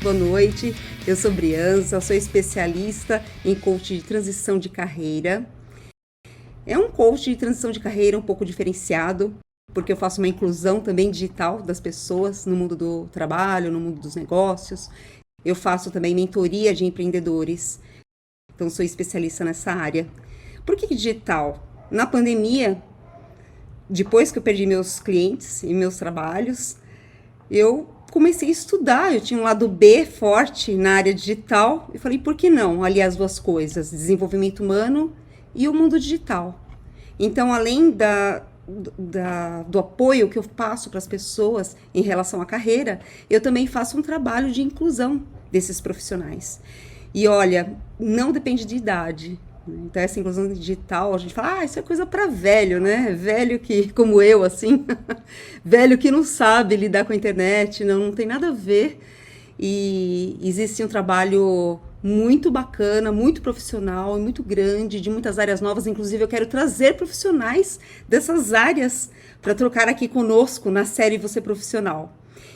Boa noite, eu sou Brianza, sou especialista em coach de transição de carreira. É um coach de transição de carreira um pouco diferenciado, porque eu faço uma inclusão também digital das pessoas no mundo do trabalho, no mundo dos negócios. Eu faço também mentoria de empreendedores, então sou especialista nessa área. Por que digital? Na pandemia, depois que eu perdi meus clientes e meus trabalhos, eu comecei a estudar, eu tinha um lado B forte na área digital, e falei, por que não aliar as duas coisas, desenvolvimento humano e o mundo digital? Então, além do apoio que eu passo para as pessoas em relação à carreira, eu também faço um trabalho de inclusão desses profissionais. E olha, não depende de idade. Então, essa inclusão digital, a gente fala, isso é coisa para velho, né? Velho que, como eu, assim, velho que não sabe lidar com a internet, não tem nada a ver. E existe um trabalho muito bacana, muito profissional, muito grande, de muitas áreas novas. Inclusive, eu quero trazer profissionais dessas áreas para trocar aqui conosco na série Você Profissional.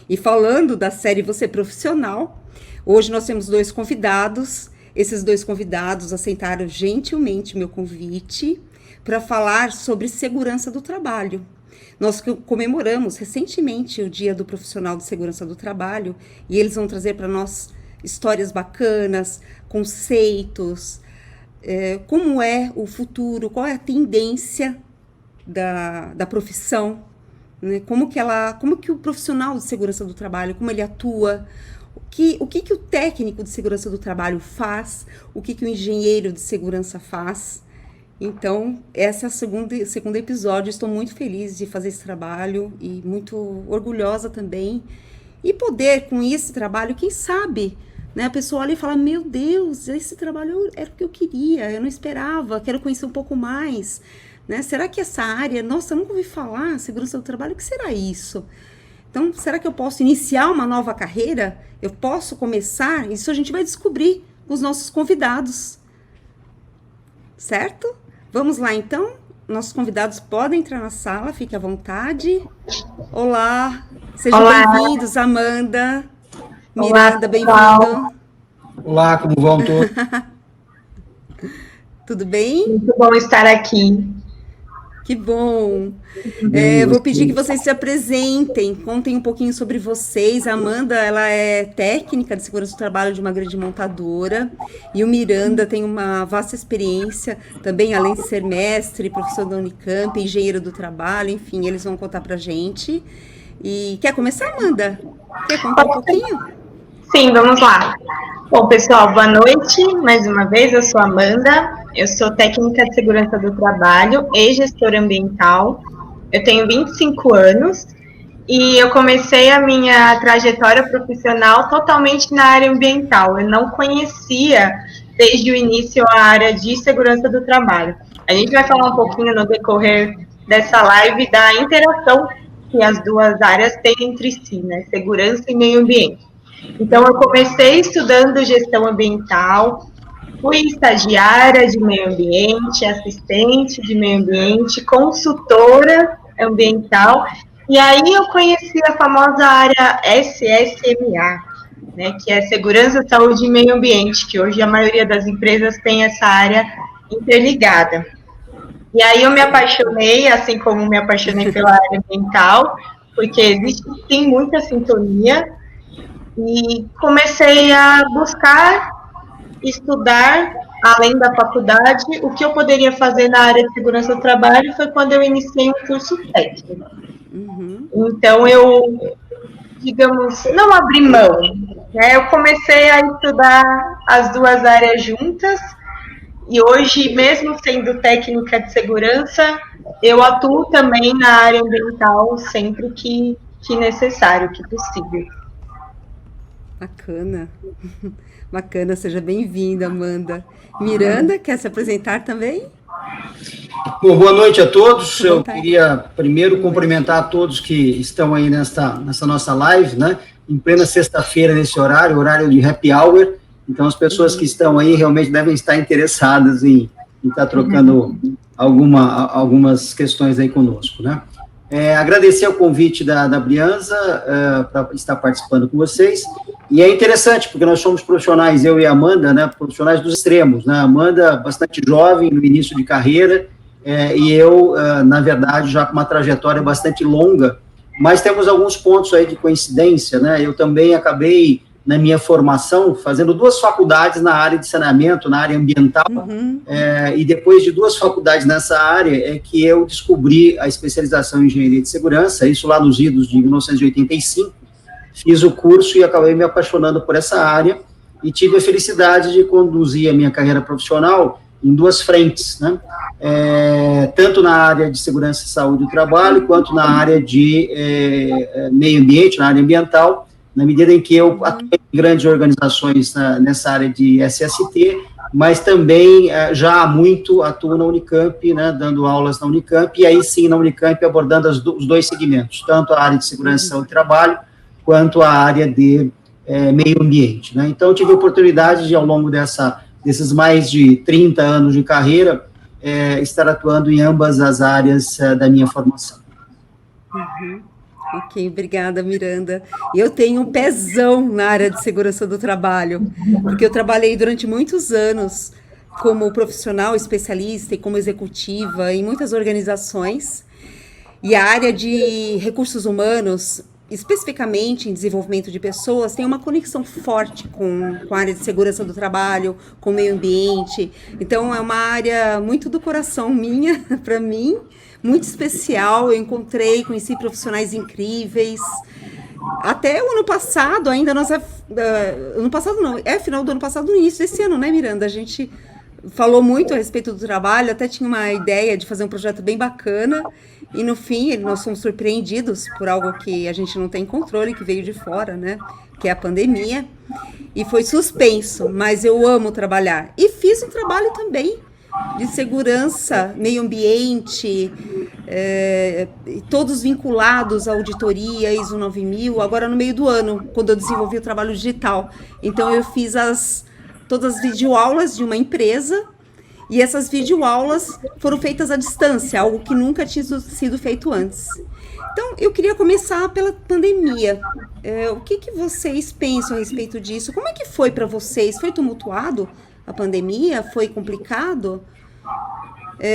E falando da série Você Profissional, hoje nós temos 2 convidados. Esses 2 convidados aceitaram gentilmente meu convite para falar sobre segurança do trabalho. Nós comemoramos recentemente o Dia do Profissional de Segurança do Trabalho e eles vão trazer para nós histórias bacanas, conceitos, como é o futuro, qual é a tendência da profissão, né? Como que o profissional de segurança do trabalho, como ele atua, o que o técnico de segurança do trabalho faz, o que o engenheiro de segurança faz. Então, esse é o segundo episódio. Estou muito feliz de fazer esse trabalho e muito orgulhosa também. E poder, com esse trabalho, quem sabe, né, a pessoa olha e fala, meu Deus, esse trabalho era o que eu queria, eu não esperava, quero conhecer um pouco mais. Né? Será que essa área, nossa, eu nunca ouvi falar, segurança do trabalho, o que será isso? Então, será que eu posso iniciar uma nova carreira? Eu posso começar? Isso a gente vai descobrir com os nossos convidados. Certo? Vamos lá, então. Nossos convidados podem entrar na sala, fique à vontade. Olá, sejam bem-vindos, Amanda, Miranda, bem-vindo. Olá, como vão todos? Tudo bem? Muito bom estar aqui. Que bom. Vou pedir que vocês se apresentem, contem um pouquinho sobre vocês. A Amanda, ela é técnica de segurança do trabalho de uma grande montadora, e o Miranda tem uma vasta experiência, também além de ser mestre, professor da Unicamp, engenheiro do trabalho, enfim, eles vão contar pra gente. E quer começar, Amanda? Quer contar um pouquinho? Sim, vamos lá. Bom, pessoal, boa noite. Mais uma vez, eu sou a Amanda, eu sou técnica de segurança do trabalho e gestora ambiental. Eu tenho 25 anos e eu comecei a minha trajetória profissional totalmente na área ambiental. Eu não conhecia desde o início a área de segurança do trabalho. A gente vai falar um pouquinho no decorrer dessa live da interação que as duas áreas têm entre si, né? Segurança e meio ambiente. Então, eu comecei estudando gestão ambiental, fui estagiária de meio ambiente, assistente de meio ambiente, consultora ambiental, e aí eu conheci a famosa área SSMA, né, que é Segurança, Saúde e Meio Ambiente, que hoje a maioria das empresas tem essa área interligada. E aí eu me apaixonei, assim como me apaixonei pela área ambiental, porque existe sim muita sintonia, e comecei a buscar, estudar, além da faculdade, o que eu poderia fazer na área de segurança do trabalho. Foi quando eu iniciei um curso técnico. Então, eu, digamos, não abri mão, né? Eu comecei a estudar as duas áreas juntas, e hoje, mesmo sendo técnica de segurança, eu atuo também na área ambiental sempre que necessário, que possível. Bacana. Bacana, seja bem-vinda, Amanda. Miranda, quer se apresentar também? Bom, boa noite a todos. Eu queria primeiro cumprimentar a todos que estão aí nessa nossa live, né? Em plena sexta-feira, nesse horário de happy hour. Então, as pessoas que estão aí realmente devem estar interessadas em estar trocando algumas questões aí conosco, né? Agradecer o convite da Brianza para estar participando com vocês. E é interessante, porque nós somos profissionais, eu e a Amanda, né, profissionais dos extremos, né? A Amanda bastante jovem, no início de carreira, e eu, na verdade, já com uma trajetória bastante longa, mas temos alguns pontos aí de coincidência, né? Eu também acabei, na minha formação, fazendo 2 faculdades na área de saneamento, na área ambiental, e depois de 2 faculdades nessa área, é que eu descobri a especialização em engenharia de segurança, isso lá nos idos de 1985, fiz o curso e acabei me apaixonando por essa área, e tive a felicidade de conduzir a minha carreira profissional em 2 frentes, né? Tanto na área de segurança e saúde do trabalho, quanto na área de meio ambiente, na área ambiental, na medida em que eu atuo em grandes organizações nessa área de SST, mas também já há muito atuo na Unicamp, né, dando aulas na Unicamp, e aí sim, na Unicamp, abordando os 2 segmentos, tanto a área de segurança e saúde do trabalho, quanto a área de meio ambiente, né? Então, tive a oportunidade de, ao longo desses mais de 30 anos de carreira, estar atuando em ambas as áreas da minha formação. Ok, obrigada, Miranda. Eu tenho um pezão na área de segurança do trabalho, porque eu trabalhei durante muitos anos como profissional especialista e como executiva em muitas organizações, e a área de recursos humanos, especificamente em desenvolvimento de pessoas, tem uma conexão forte com a área de segurança do trabalho, com o meio ambiente. Então, é uma área muito do coração minha, para mim, muito especial. Eu conheci profissionais incríveis. Até o ano passado, ainda nós... ano passado não, final do ano passado, no início desse ano, né, Miranda? A gente falou muito a respeito do trabalho, até tinha uma ideia de fazer um projeto bem bacana, e no fim nós fomos surpreendidos por algo que a gente não tem controle, que veio de fora, né, que é a pandemia, e foi suspenso, mas eu amo trabalhar. E fiz um trabalho também de segurança, meio ambiente, todos vinculados à auditoria ISO 9000, agora no meio do ano, quando eu desenvolvi o trabalho digital. Então eu fiz todas as videoaulas de uma empresa, e essas videoaulas foram feitas à distância, algo que nunca tinha sido feito antes. Então, eu queria começar pela pandemia. O que vocês pensam a respeito disso? Como é que foi para vocês? Foi tumultuado a pandemia? Foi complicado?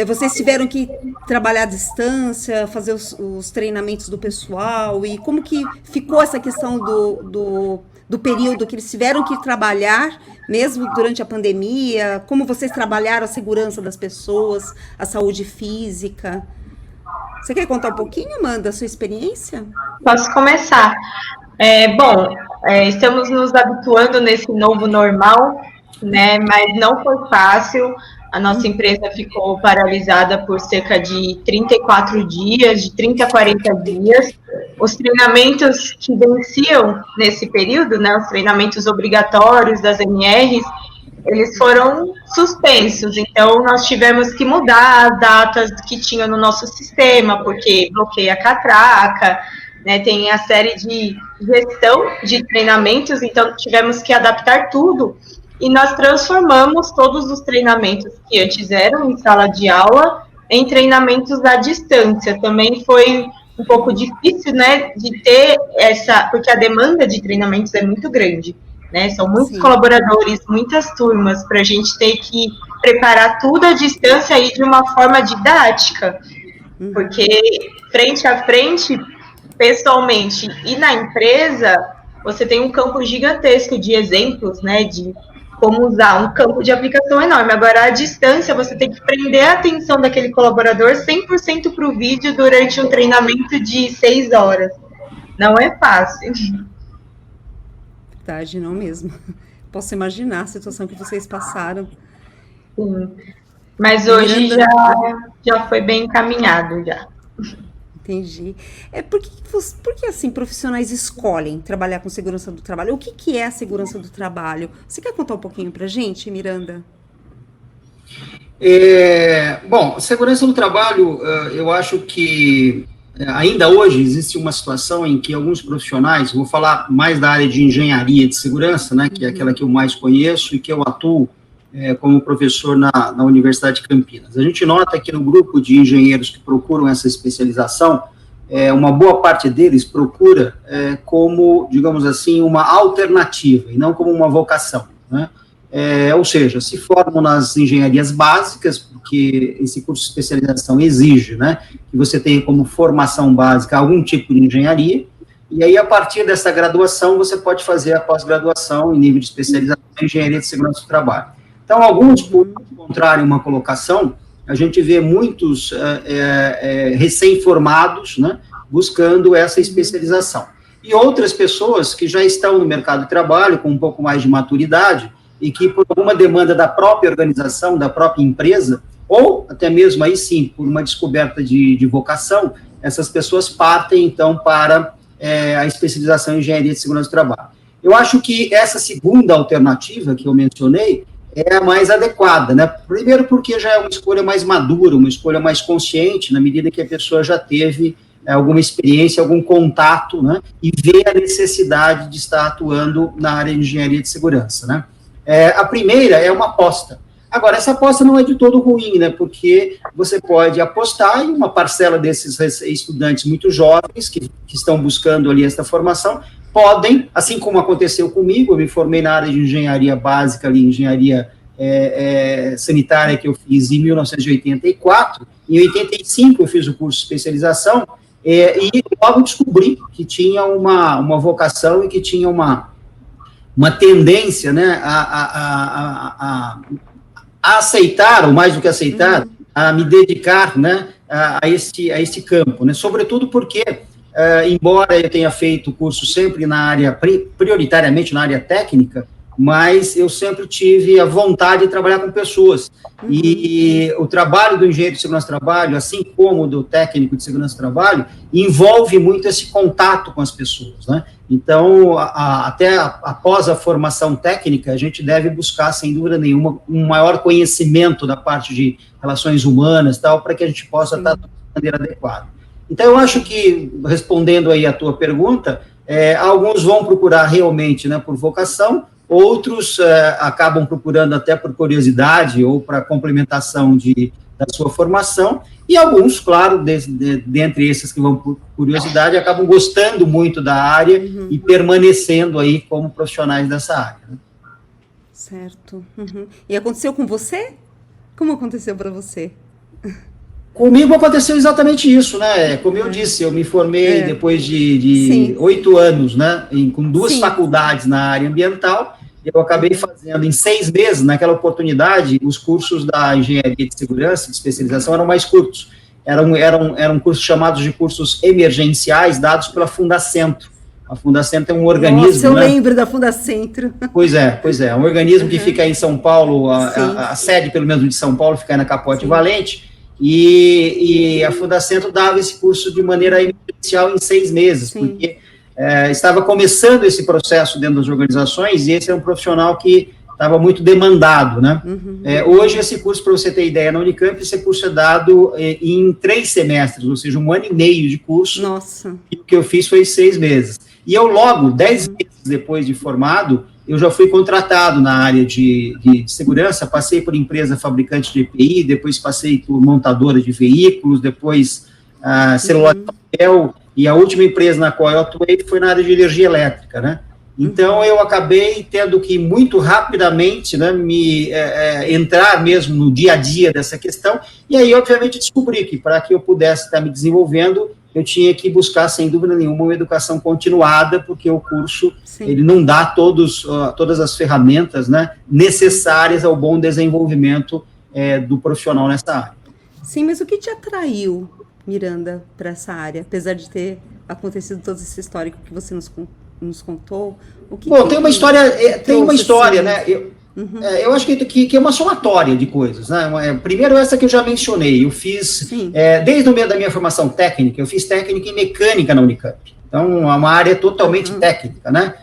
Vocês tiveram que trabalhar à distância, fazer os treinamentos do pessoal, e como que ficou essa questão do período que eles tiveram que trabalhar, mesmo durante a pandemia? Como vocês trabalharam a segurança das pessoas, a saúde física? Você quer contar um pouquinho, Amanda, a sua experiência? Posso começar. Estamos nos habituando nesse novo normal, né? Mas não foi fácil. A nossa empresa ficou paralisada por cerca de 34 dias, de 30 a 40 dias. Os treinamentos que venciam nesse período, né, os treinamentos obrigatórios das MRs, eles foram suspensos. Então, nós tivemos que mudar as datas que tinham no nosso sistema, porque bloqueia a catraca, né, tem a série de gestão de treinamentos, então tivemos que adaptar tudo. E nós transformamos todos os treinamentos que antes eram em sala de aula em treinamentos à distância. Também foi um pouco difícil, né, de ter porque a demanda de treinamentos é muito grande, né, são muitos colaboradores, muitas turmas, para a gente ter que preparar tudo à distância e de uma forma didática, porque frente a frente, pessoalmente e na empresa, você tem um campo gigantesco de exemplos, né, de como usar, um campo de aplicação enorme. Agora, à distância, você tem que prender a atenção daquele colaborador 100% para o vídeo durante um treinamento de 6 horas. Não é fácil. Verdade, não mesmo. Posso imaginar a situação que vocês passaram. Sim. Mas hoje já foi bem encaminhado, já. Entendi. Por que assim, profissionais escolhem trabalhar com segurança do trabalho? O que é a segurança do trabalho? Você quer contar um pouquinho para a gente, Miranda? Bom, segurança do trabalho, eu acho que ainda hoje existe uma situação em que alguns profissionais, vou falar mais da área de engenharia de segurança, né, que é aquela que eu mais conheço e que eu atuo como professor na Universidade de Campinas. A gente nota que no grupo de engenheiros que procuram essa especialização, uma boa parte deles procura como, digamos assim, uma alternativa, e não como uma vocação, né? Ou seja, se formam nas engenharias básicas, porque esse curso de especialização exige, né, que você tenha como formação básica algum tipo de engenharia, e aí, a partir dessa graduação, você pode fazer a pós-graduação em nível de especialização em engenharia de segurança do trabalho. Então, alguns, por encontrarem uma colocação, a gente vê muitos recém-formados, né, buscando essa especialização. E outras pessoas que já estão no mercado de trabalho, com um pouco mais de maturidade, e que, por alguma demanda da própria organização, da própria empresa, ou até mesmo aí sim, por uma descoberta de vocação, essas pessoas partem, então, para a especialização em engenharia de segurança do trabalho. Eu acho que essa segunda alternativa que eu mencionei é a mais adequada, né? Primeiro porque já é uma escolha mais madura, uma escolha mais consciente, na medida que a pessoa já teve alguma experiência, algum contato, né? E vê a necessidade de estar atuando na área de engenharia de segurança, né? A primeira é uma aposta. Agora, essa aposta não é de todo ruim, né? Porque você pode apostar em uma parcela desses estudantes muito jovens que estão buscando ali essa formação, podem, assim como aconteceu comigo, eu me formei na área de engenharia básica, ali, engenharia sanitária, que eu fiz em 1984, em 85 eu fiz o curso de especialização, e logo descobri que tinha uma vocação e que tinha uma tendência, né, a aceitar, ou mais do que aceitar, a me dedicar, né, a este campo, né, sobretudo porque, embora eu tenha feito curso sempre na área, prioritariamente na área técnica, mas eu sempre tive a vontade de trabalhar com pessoas, e o trabalho do engenheiro de segurança do trabalho, assim como do técnico de segurança do trabalho, envolve muito esse contato com as pessoas, né? Então, até após a formação técnica, a gente deve buscar, sem dúvida nenhuma, um maior conhecimento da parte de relações humanas, tal, para que a gente possa estar de maneira adequada. Então, eu acho que, respondendo aí a tua pergunta, alguns vão procurar realmente, né, por vocação, outros acabam procurando até por curiosidade ou para complementação da sua formação, e alguns, claro, dentre esses que vão por curiosidade, acabam gostando muito da área e permanecendo aí como profissionais dessa área, né? Certo. E aconteceu com você? Como aconteceu para você? Comigo aconteceu exatamente isso, né? Como eu disse, eu me formei depois de 8 anos, né? Com 2 faculdades na área ambiental. Eu acabei fazendo em 6 meses, naquela oportunidade, os cursos da engenharia de segurança, de especialização, eram mais curtos. Eram cursos chamados de cursos emergenciais, dados pela Fundacentro. A Fundacentro é um organismo... Nossa, eu lembro da Fundacentro. Pois é, um organismo que fica aí em São Paulo, a sede, pelo menos, de São Paulo, fica aí na Capote Valente, e a Fundacentro dava esse curso de maneira emergencial em 6 meses, porque estava começando esse processo dentro das organizações, e esse é um profissional que estava muito demandado, né? Hoje, esse curso, para você ter ideia, na Unicamp, esse curso é dado em 3 semestres, ou seja, 1 ano e meio de curso. Nossa. E o que eu fiz foi 6 meses. E eu logo, 10 meses depois de formado, eu já fui contratado na área de segurança, passei por empresa fabricante de EPI, depois passei por montadora de veículos, depois celular de papel, e a última empresa na qual eu atuei foi na área de energia elétrica, né? Então, eu acabei tendo que, muito rapidamente, né, entrar mesmo no dia a dia dessa questão, e aí, obviamente, descobri que, para que eu pudesse estar me desenvolvendo, eu tinha que buscar, sem dúvida nenhuma, uma educação continuada, porque o curso, ele não dá todas as ferramentas, né, necessárias ao bom desenvolvimento do profissional nessa área. Sim, mas o que te atraiu, Miranda, para essa área, apesar de ter acontecido todo esse histórico que você nos contou? Bom, tem uma história, né? Eu acho que é uma somatória de coisas, né? Primeiro, essa que eu já mencionei, eu fiz, desde o meio da minha formação técnica, eu fiz técnica em mecânica na Unicamp, então é uma área totalmente técnica, né?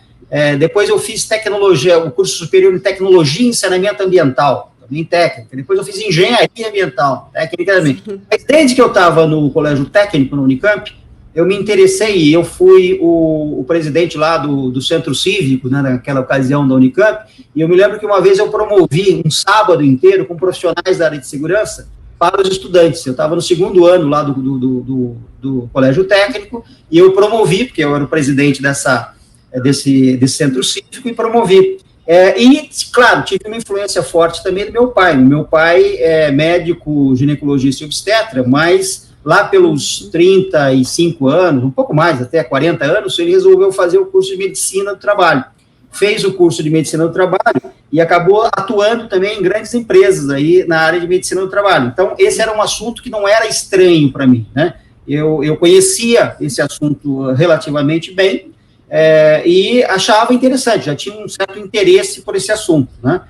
Depois eu fiz tecnologia, o curso superior em tecnologia e saneamento ambiental, também técnica. Depois eu fiz engenharia ambiental, técnica também. Mas desde que eu estava no colégio técnico na Unicamp, eu me interessei, e eu fui o presidente lá do Centro Cívico, né, naquela ocasião da Unicamp, e eu me lembro que uma vez eu promovi um sábado inteiro com profissionais da área de segurança para os estudantes. Eu estava no segundo ano lá do colégio técnico, e eu promovi, porque eu era o presidente desse centro cívico, e promovi. E, claro, tive uma influência forte também do meu pai. Meu pai é médico, ginecologista e obstetra, mas lá pelos 35 anos, um pouco mais, até 40 anos, ele resolveu fazer o curso de medicina do trabalho. Fez o curso de medicina do trabalho e acabou atuando também em grandes empresas aí na área de medicina do trabalho. Então, esse era um assunto que não era estranho para mim, né? Eu conhecia esse assunto relativamente bem, e achava interessante, já tinha um certo interesse por esse assunto, né?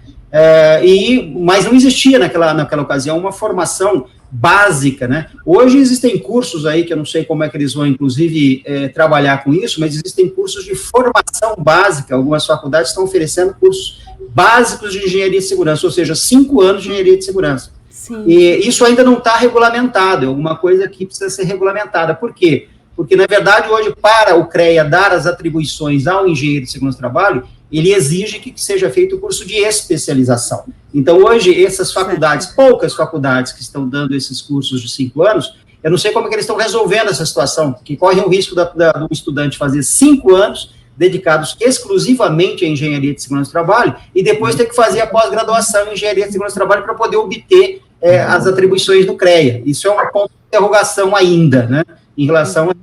Mas não existia naquela ocasião uma formação básica, né? Hoje existem cursos aí, que eu não sei como é que eles vão, inclusive, trabalhar com isso, mas existem cursos de formação básica, algumas faculdades estão oferecendo cursos básicos de engenharia de segurança, ou seja, 5 anos de engenharia de segurança. Sim. E isso ainda não está regulamentado, é alguma coisa que precisa ser regulamentada. Por quê? Porque, na verdade, hoje, para o CREA dar as atribuições ao engenheiro de segurança do trabalho, ele exige que seja feito o curso de especialização. Então, hoje, essas faculdades, poucas faculdades que estão dando esses cursos de 5 anos, eu não sei como é que eles estão resolvendo essa situação, que corre o risco do estudante fazer 5 anos dedicados exclusivamente à engenharia de segurança do trabalho, e depois ter que fazer a pós-graduação em engenharia de segurança do trabalho para poder obter as atribuições do CREA. Isso é uma ponto de interrogação ainda, né, em relação a...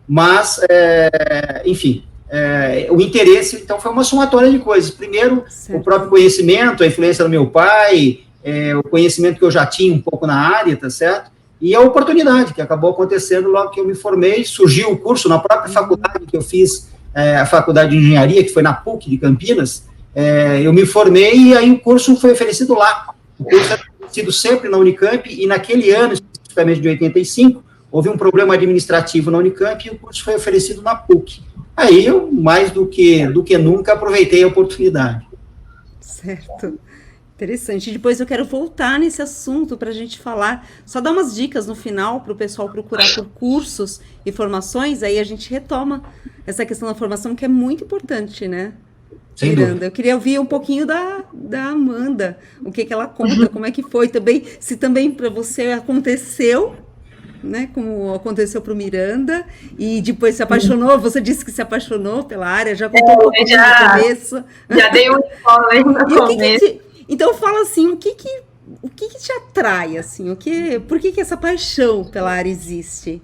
Mas, enfim... o interesse, então, foi uma somatória de coisas. Primeiro, o próprio conhecimento, a influência do meu pai, o conhecimento que eu já tinha um pouco na área, tá certo? E a oportunidade que acabou acontecendo logo que eu me formei, surgiu o curso na própria faculdade que eu fiz, a faculdade de engenharia, que foi na PUC de Campinas, eu me formei e aí o curso foi oferecido lá. O curso era oferecido sempre na Unicamp, e naquele ano, especificamente de 85, houve um problema administrativo na Unicamp e o curso foi oferecido na PUC. Aí eu, mais do que nunca, aproveitei a oportunidade. Certo. Interessante. Depois eu quero voltar nesse assunto para a gente falar, só dar umas dicas no final para o pessoal procurar por cursos e formações, aí a gente retoma essa questão da formação, que é muito importante, né? Sem Miranda, dúvida. eu queria ouvir um pouquinho da Amanda, o que ela conta, como é que foi também, se também para você aconteceu, né, como aconteceu para o Miranda, e depois se apaixonou, você disse que se apaixonou pela área, já contou um pouco no começo. Já dei um spoiler no começo. Então fala assim, o que te atrai, assim, por que essa paixão pela área existe?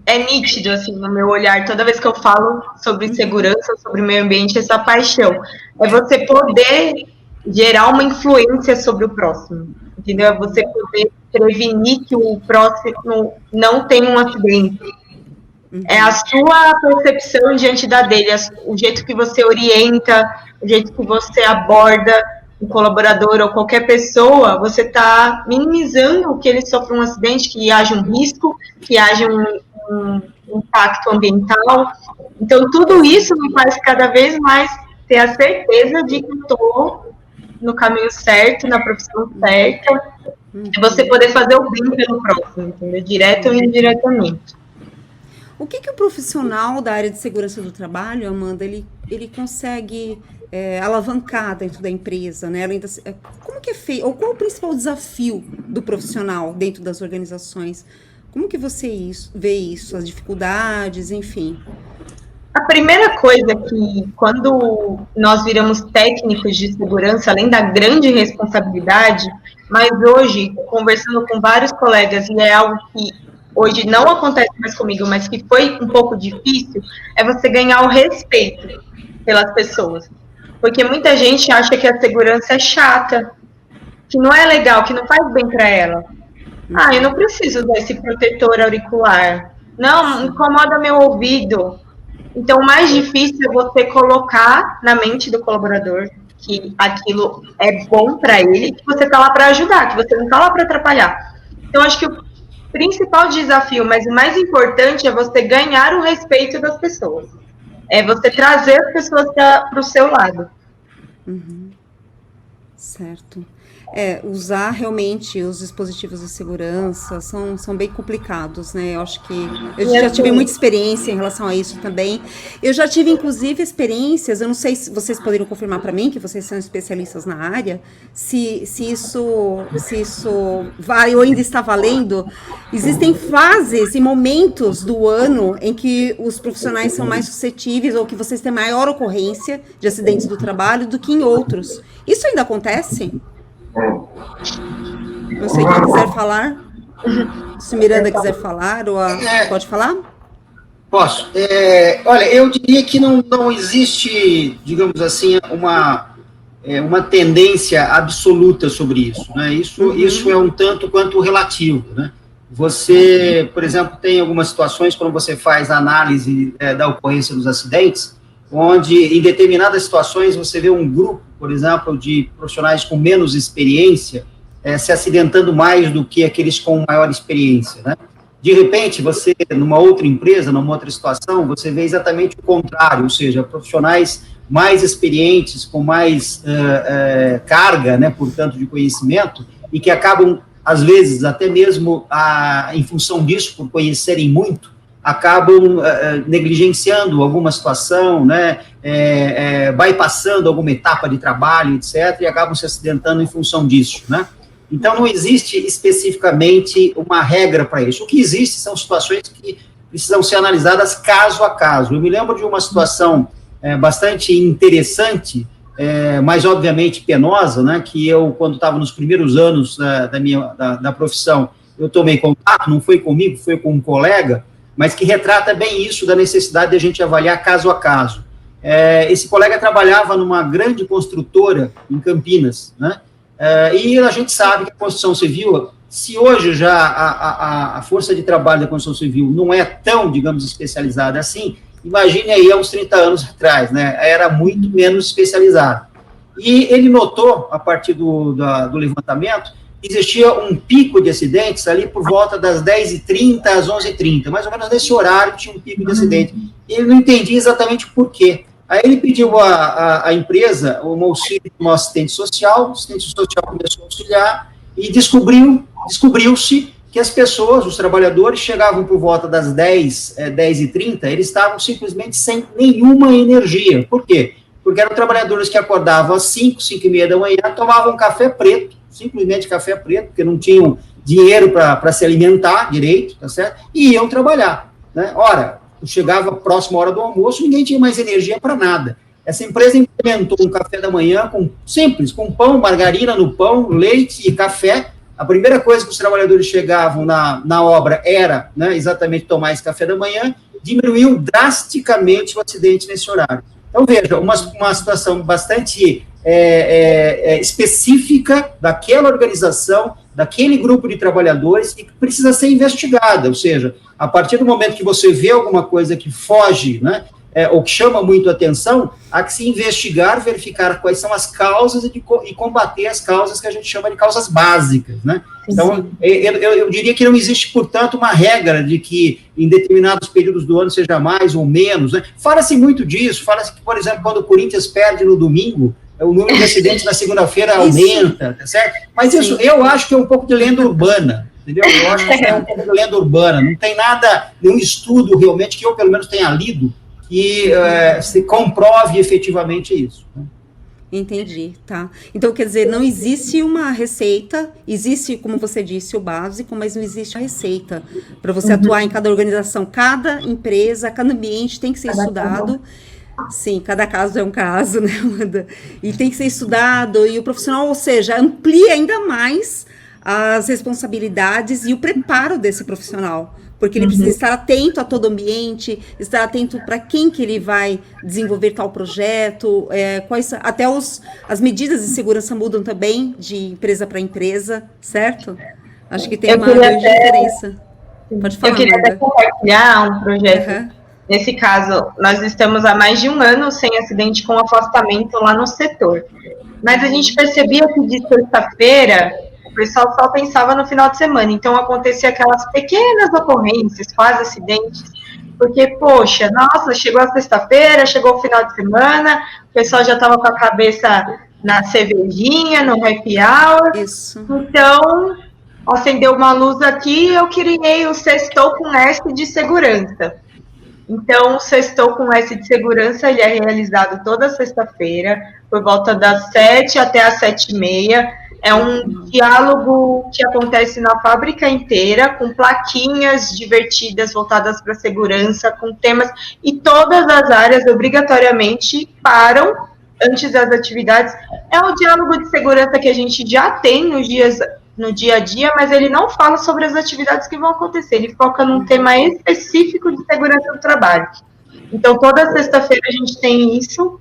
É nítido, assim, no meu olhar, toda vez que eu falo sobre segurança, sobre meio ambiente, essa paixão. É você poder gerar uma influência sobre o próximo, entendeu? É você poder prevenir que o próximo não tenha um acidente. É a sua percepção diante da dele, o jeito que você orienta, o jeito que você aborda um colaborador ou qualquer pessoa, você está minimizando que ele sofra um acidente, que haja um risco, que haja um impacto ambiental. Então, tudo isso me faz cada vez mais ter a certeza de que estou no caminho certo, na profissão certa, e você poder fazer o bem pelo próximo, entendeu? Direto ou indiretamente. O que o profissional da área de segurança do trabalho, Amanda, ele consegue alavancar dentro da empresa, né? Como que é feito, ou qual o principal desafio do profissional dentro das organizações? Como que você vê isso, as dificuldades, enfim? A primeira coisa que, quando nós viramos técnicos de segurança, além da grande responsabilidade, mas hoje, conversando com vários colegas, e é algo que hoje não acontece mais comigo, mas que foi um pouco difícil, é você ganhar o respeito pelas pessoas. Porque muita gente acha que a segurança é chata, que não é legal, que não faz bem para ela. Ah, eu não preciso desse protetor auricular. Não, incomoda meu ouvido. Então, o mais difícil é você colocar na mente do colaborador que aquilo é bom para ele, que você está lá para ajudar, que você não está lá para atrapalhar. Então, acho que o principal desafio, mas o mais importante, é você ganhar o respeito das pessoas. É você trazer as pessoas para o seu lado. Certo. Usar realmente os dispositivos de segurança são bem complicados, né? Eu acho que eu já tive muita experiência em relação a isso também. Eu já tive, inclusive, experiências, eu não sei se vocês poderiam confirmar para mim, que vocês são especialistas na área, se isso vai ou ainda está valendo. Existem fases e momentos do ano em que os profissionais são mais suscetíveis ou que vocês têm maior ocorrência de acidentes do trabalho do que em outros. Isso ainda acontece? Não sei quem quiser falar. Se Miranda quiser falar, pode falar? Posso. Olha, eu diria que não existe, digamos assim, uma tendência absoluta sobre isso, né? Isso é um tanto quanto relativo, né? Você, por exemplo, tem algumas situações quando você faz a análise da ocorrência dos acidentes, onde em determinadas situações você vê um grupo, por exemplo, de profissionais com menos experiência se acidentando mais do que aqueles com maior experiência, né? De repente, você, numa outra empresa, numa outra situação, você vê exatamente o contrário, ou seja, profissionais mais experientes, com mais carga, né, portanto, de conhecimento, e que acabam, às vezes, até mesmo em função disso, por conhecerem muito, acabam negligenciando alguma situação, né, bypassando alguma etapa de trabalho, etc., e acabam se acidentando em função disso, né? Então, não existe especificamente uma regra para isso. O que existe são situações que precisam ser analisadas caso a caso. Eu me lembro de uma situação bastante interessante, mas obviamente penosa, né, que eu, quando estava nos primeiros anos da profissão, eu tomei contato, não foi comigo, foi com um colega, mas que retrata bem isso, da necessidade de a gente avaliar caso a caso. Esse colega trabalhava numa grande construtora em Campinas, né, e a gente sabe que a construção civil, se hoje já a força de trabalho da construção civil não é tão, digamos, especializada assim, imagine aí há uns 30 anos atrás, né, era muito menos especializada. E ele notou, a partir do levantamento, existia um pico de acidentes ali por volta das 10h30 às 11h30, mais ou menos nesse horário tinha um pico de acidente. E ele não entendia exatamente por quê. Aí ele pediu à empresa um auxílio de um assistente social, o assistente social começou a auxiliar e descobriu-se que as pessoas, os trabalhadores, chegavam por volta das 10h30, eles estavam simplesmente sem nenhuma energia. Por quê? Porque eram trabalhadores que acordavam às 5h30 da manhã, tomavam café preto, simplesmente café preto, porque não tinham dinheiro para se alimentar direito, tá certo? E iam trabalhar, né? Ora, chegava próximo à hora do almoço, ninguém tinha mais energia para nada. Essa empresa implementou um café da manhã simples, com pão, margarina no pão, leite e café. A primeira coisa que os trabalhadores chegavam na obra era, né, exatamente tomar esse café da manhã, diminuiu drasticamente o acidente nesse horário. Então, veja, uma situação bastante específica daquela organização, daquele grupo de trabalhadores, e que precisa ser investigada, ou seja, a partir do momento que você vê alguma coisa que foge, né, ou que chama muito atenção, há que se investigar, verificar quais são as causas e combater as causas que a gente chama de causas básicas, né? Então, eu diria que não existe, portanto, uma regra de que em determinados períodos do ano seja mais ou menos, né? Fala-se muito disso, fala-se que, por exemplo, quando o Corinthians perde no domingo, o número de acidentes na segunda-feira aumenta, tá certo? Mas isso, eu acho que é um pouco de lenda urbana, entendeu? Eu acho que é um pouco de lenda urbana, não tem nada, nenhum estudo realmente que eu, pelo menos, tenha lido, que se comprove efetivamente isso. Entendi, tá. Então, quer dizer, não existe uma receita, existe, como você disse, o básico, mas não existe a receita para você atuar em cada organização, cada empresa, cada ambiente tem que ser estudado. Sim, cada caso é um caso, né, Amanda? E tem que ser estudado, e o profissional, ou seja, amplia ainda mais as responsabilidades e o preparo desse profissional, porque ele precisa estar atento a todo ambiente, estar atento para quem que ele vai desenvolver tal projeto, até as medidas de segurança mudam também de empresa para empresa, certo? Acho que tem uma grande diferença. Pode falar, eu queria até compartilhar um projeto. Nesse caso, nós estamos há mais de um ano sem acidente com afastamento lá no setor. Mas a gente percebia que de sexta-feira o pessoal só pensava no final de semana. Então, acontecia aquelas pequenas ocorrências, quase acidentes, porque, poxa, nossa, chegou a sexta-feira, chegou o final de semana, o pessoal já estava com a cabeça na cervejinha, no happy hour. Isso. Então, acendeu uma luz aqui, eu criei o Sextou com S de segurança. Então, o Sextou com S de segurança, ele é realizado toda sexta-feira, por volta das 7 até as 7h30. É um diálogo que acontece na fábrica inteira, com plaquinhas divertidas voltadas para a segurança, com temas, e todas as áreas obrigatoriamente param antes das atividades. É um diálogo de segurança que a gente já tem no dia a dia, mas ele não fala sobre as atividades que vão acontecer, ele foca num tema específico de segurança do trabalho. Então, toda sexta-feira a gente tem isso,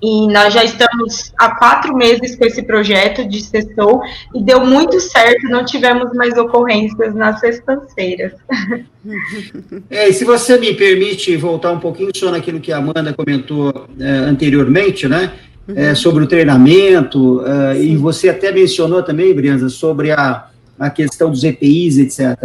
e nós já estamos há 4 meses com esse projeto de Sextou, e deu muito certo, não tivemos mais ocorrências nas sextas-feiras. E se você me permite voltar um pouquinho só naquilo que a Amanda comentou anteriormente, né, sobre o treinamento, e você até mencionou também, Brianza, sobre a questão dos EPIs, etc.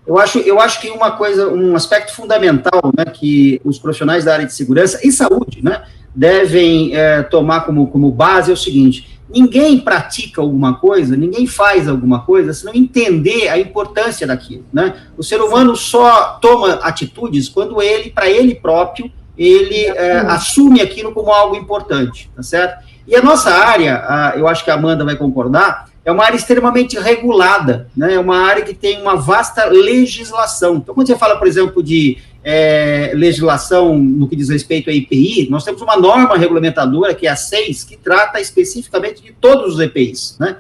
Eu acho que um aspecto fundamental, né, que os profissionais da área de segurança e saúde, né, devem tomar como base é o seguinte: ninguém pratica alguma coisa, ninguém faz alguma coisa se não entender a importância daquilo, né? O ser humano só toma atitudes quando ele, para ele próprio, ele assume aquilo como algo importante, tá certo? E a nossa área, eu acho que a Amanda vai concordar, é uma área extremamente regulada, né? É uma área que tem uma vasta legislação. Então, quando você fala, por exemplo, de legislação no que diz respeito à EPI, nós temos uma norma regulamentadora, que é a 6, que trata especificamente de todos os EPIs, né?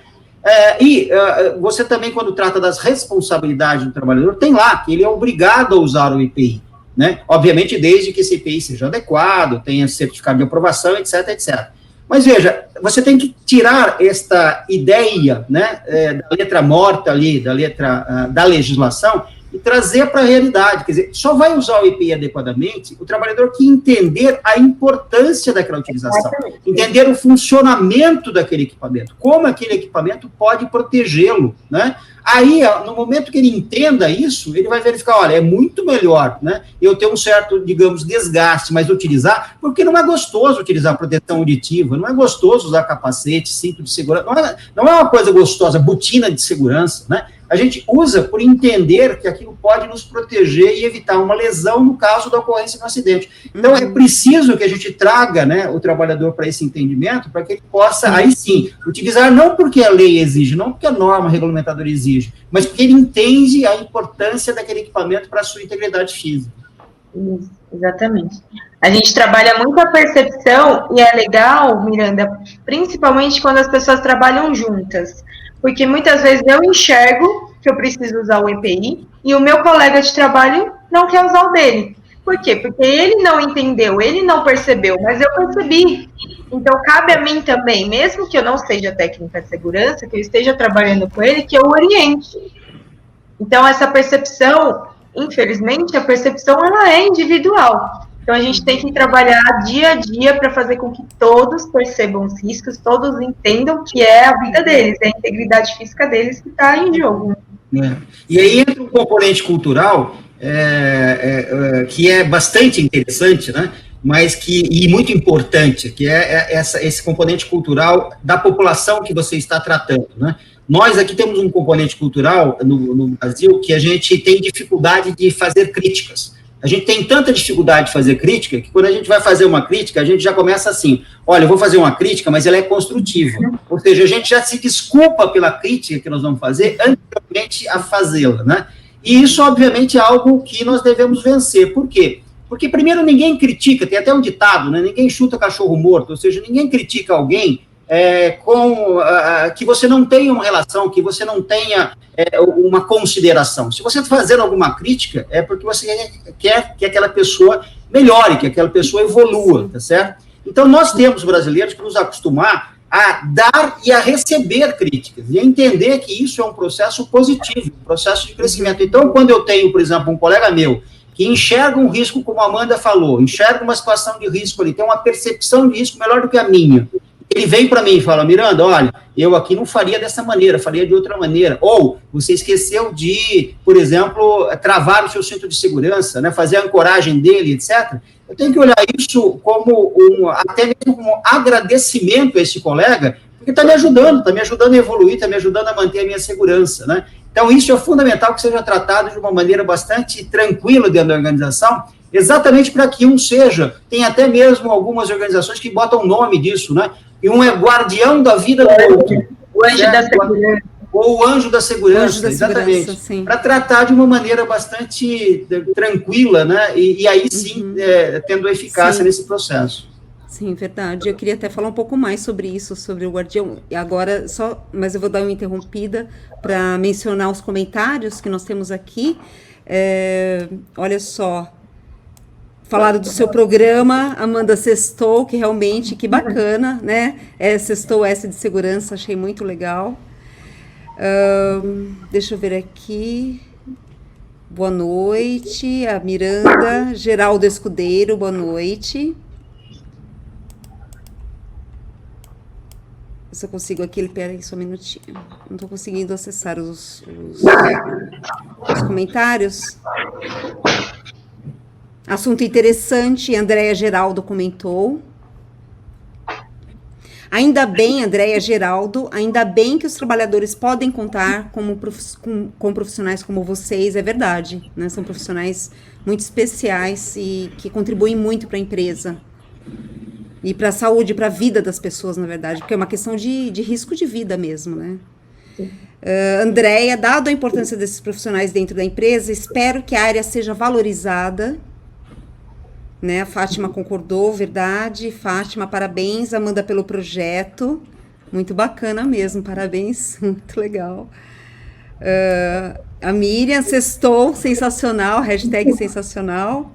Você também, quando trata das responsabilidades do trabalhador, tem lá que ele é obrigado a usar o EPI, né? Obviamente, desde que esse EPI seja adequado, tenha certificado de aprovação, etc, etc. Mas veja, você tem que tirar esta ideia, né, da letra morta ali, da letra da legislação, e trazer para a realidade. Quer dizer, só vai usar o EPI adequadamente o trabalhador que entender a importância daquela utilização, entender o funcionamento daquele equipamento, como aquele equipamento pode protegê-lo, né? Aí, no momento que ele entenda isso, ele vai verificar, olha, é muito melhor, né, eu ter um certo, digamos, desgaste, mas utilizar, porque não é gostoso utilizar proteção auditiva, não é gostoso usar capacete, cinto de segurança, não é uma coisa gostosa, botina de segurança, né? A gente usa por entender que aquilo pode nos proteger e evitar uma lesão no caso da ocorrência de um acidente. Então, é preciso que a gente traga, né, o trabalhador para esse entendimento, para que ele possa, aí sim, utilizar não porque a lei exige, não porque a norma regulamentadora exige, mas porque ele entende a importância daquele equipamento para a sua integridade física. Isso, exatamente. A gente trabalha muito a percepção, e é legal, Miranda, principalmente quando as pessoas trabalham juntas, porque muitas vezes eu enxergo que eu preciso usar o EPI e o meu colega de trabalho não quer usar o dele. Por quê? Porque ele não entendeu, ele não percebeu, mas eu percebi. Então, cabe a mim também, mesmo que eu não seja técnica de segurança, que eu esteja trabalhando com ele, que eu oriente. Então, essa percepção, infelizmente, a percepção ela é individual. Então, a gente tem que trabalhar dia a dia para fazer com que todos percebam os riscos, todos entendam que é a vida deles, é a integridade física deles que está em jogo. E aí entra um componente cultural que é bastante interessante, né? Mas e muito importante, que é esse componente cultural da população que você está tratando, né? Nós aqui temos um componente cultural no Brasil que a gente tem dificuldade de fazer críticas. A gente tem tanta dificuldade de fazer crítica que quando a gente vai fazer uma crítica, a gente já começa assim, olha, eu vou fazer uma crítica, mas ela é construtiva. Ou seja, a gente já se desculpa pela crítica que nós vamos fazer anteriormente a fazê-la, né? E isso, obviamente, é algo que nós devemos vencer. Por quê? Porque, primeiro, ninguém critica, tem até um ditado, né? Ninguém chuta cachorro morto, ou seja, ninguém critica alguém que você não tenha uma relação, que você não tenha uma consideração. Se você está fazendo alguma crítica, é porque você quer que aquela pessoa melhore, que aquela pessoa evolua, tá certo? Então, nós temos, brasileiros, que nos acostumar a dar e a receber críticas, e a entender que isso é um processo positivo, um processo de crescimento. Então, quando eu tenho, por exemplo, um colega meu, que enxerga um risco, como a Amanda falou, enxerga uma situação de risco ali, tem uma percepção de risco melhor do que a minha, ele vem para mim e fala, Miranda, olha, eu aqui não faria dessa maneira, faria de outra maneira. Ou você esqueceu de, por exemplo, travar o seu cinto de segurança, né, fazer a ancoragem dele, etc. Eu tenho que olhar isso como até mesmo como um agradecimento a esse colega, porque está me ajudando a evoluir, está me ajudando a manter a minha segurança, né? Então, isso é fundamental que seja tratado de uma maneira bastante tranquila dentro da organização, exatamente para que um seja, tem até mesmo algumas organizações que botam o nome disso, né? E um é guardião da vida do outro. O anjo da segurança. Ou o anjo da segurança, exatamente. Para tratar de uma maneira bastante tranquila, né? E aí sim, tendo eficácia nesse processo. Sim, verdade. Eu queria até falar um pouco mais sobre isso, sobre o guardião. Agora, mas eu vou dar uma interrompida para mencionar os comentários que nós temos aqui. Olha só. Falaram do seu programa, Amanda Sextou, que realmente, que bacana, né? Sextou S de segurança, achei muito legal. Deixa eu ver aqui. Boa noite, a Miranda, Geraldo Escudeiro, boa noite. Se eu consigo aqui, peraí só um minutinho. Não estou conseguindo acessar os comentários. Assunto interessante, Andréia Geraldo comentou. Ainda bem, Andréia Geraldo, ainda bem que os trabalhadores podem contar com profissionais como vocês, é verdade, né? São profissionais muito especiais e que contribuem muito para a empresa. E para a saúde, para a vida das pessoas, na verdade, porque é uma questão de risco de vida mesmo, né? Andréia, dado a importância desses profissionais dentro da empresa, espero que a área seja valorizada, né? A Fátima concordou, verdade. Fátima, parabéns, Amanda, pelo projeto. Muito bacana mesmo, parabéns, muito legal. A Miriam, sextou, sensacional, hashtag sensacional.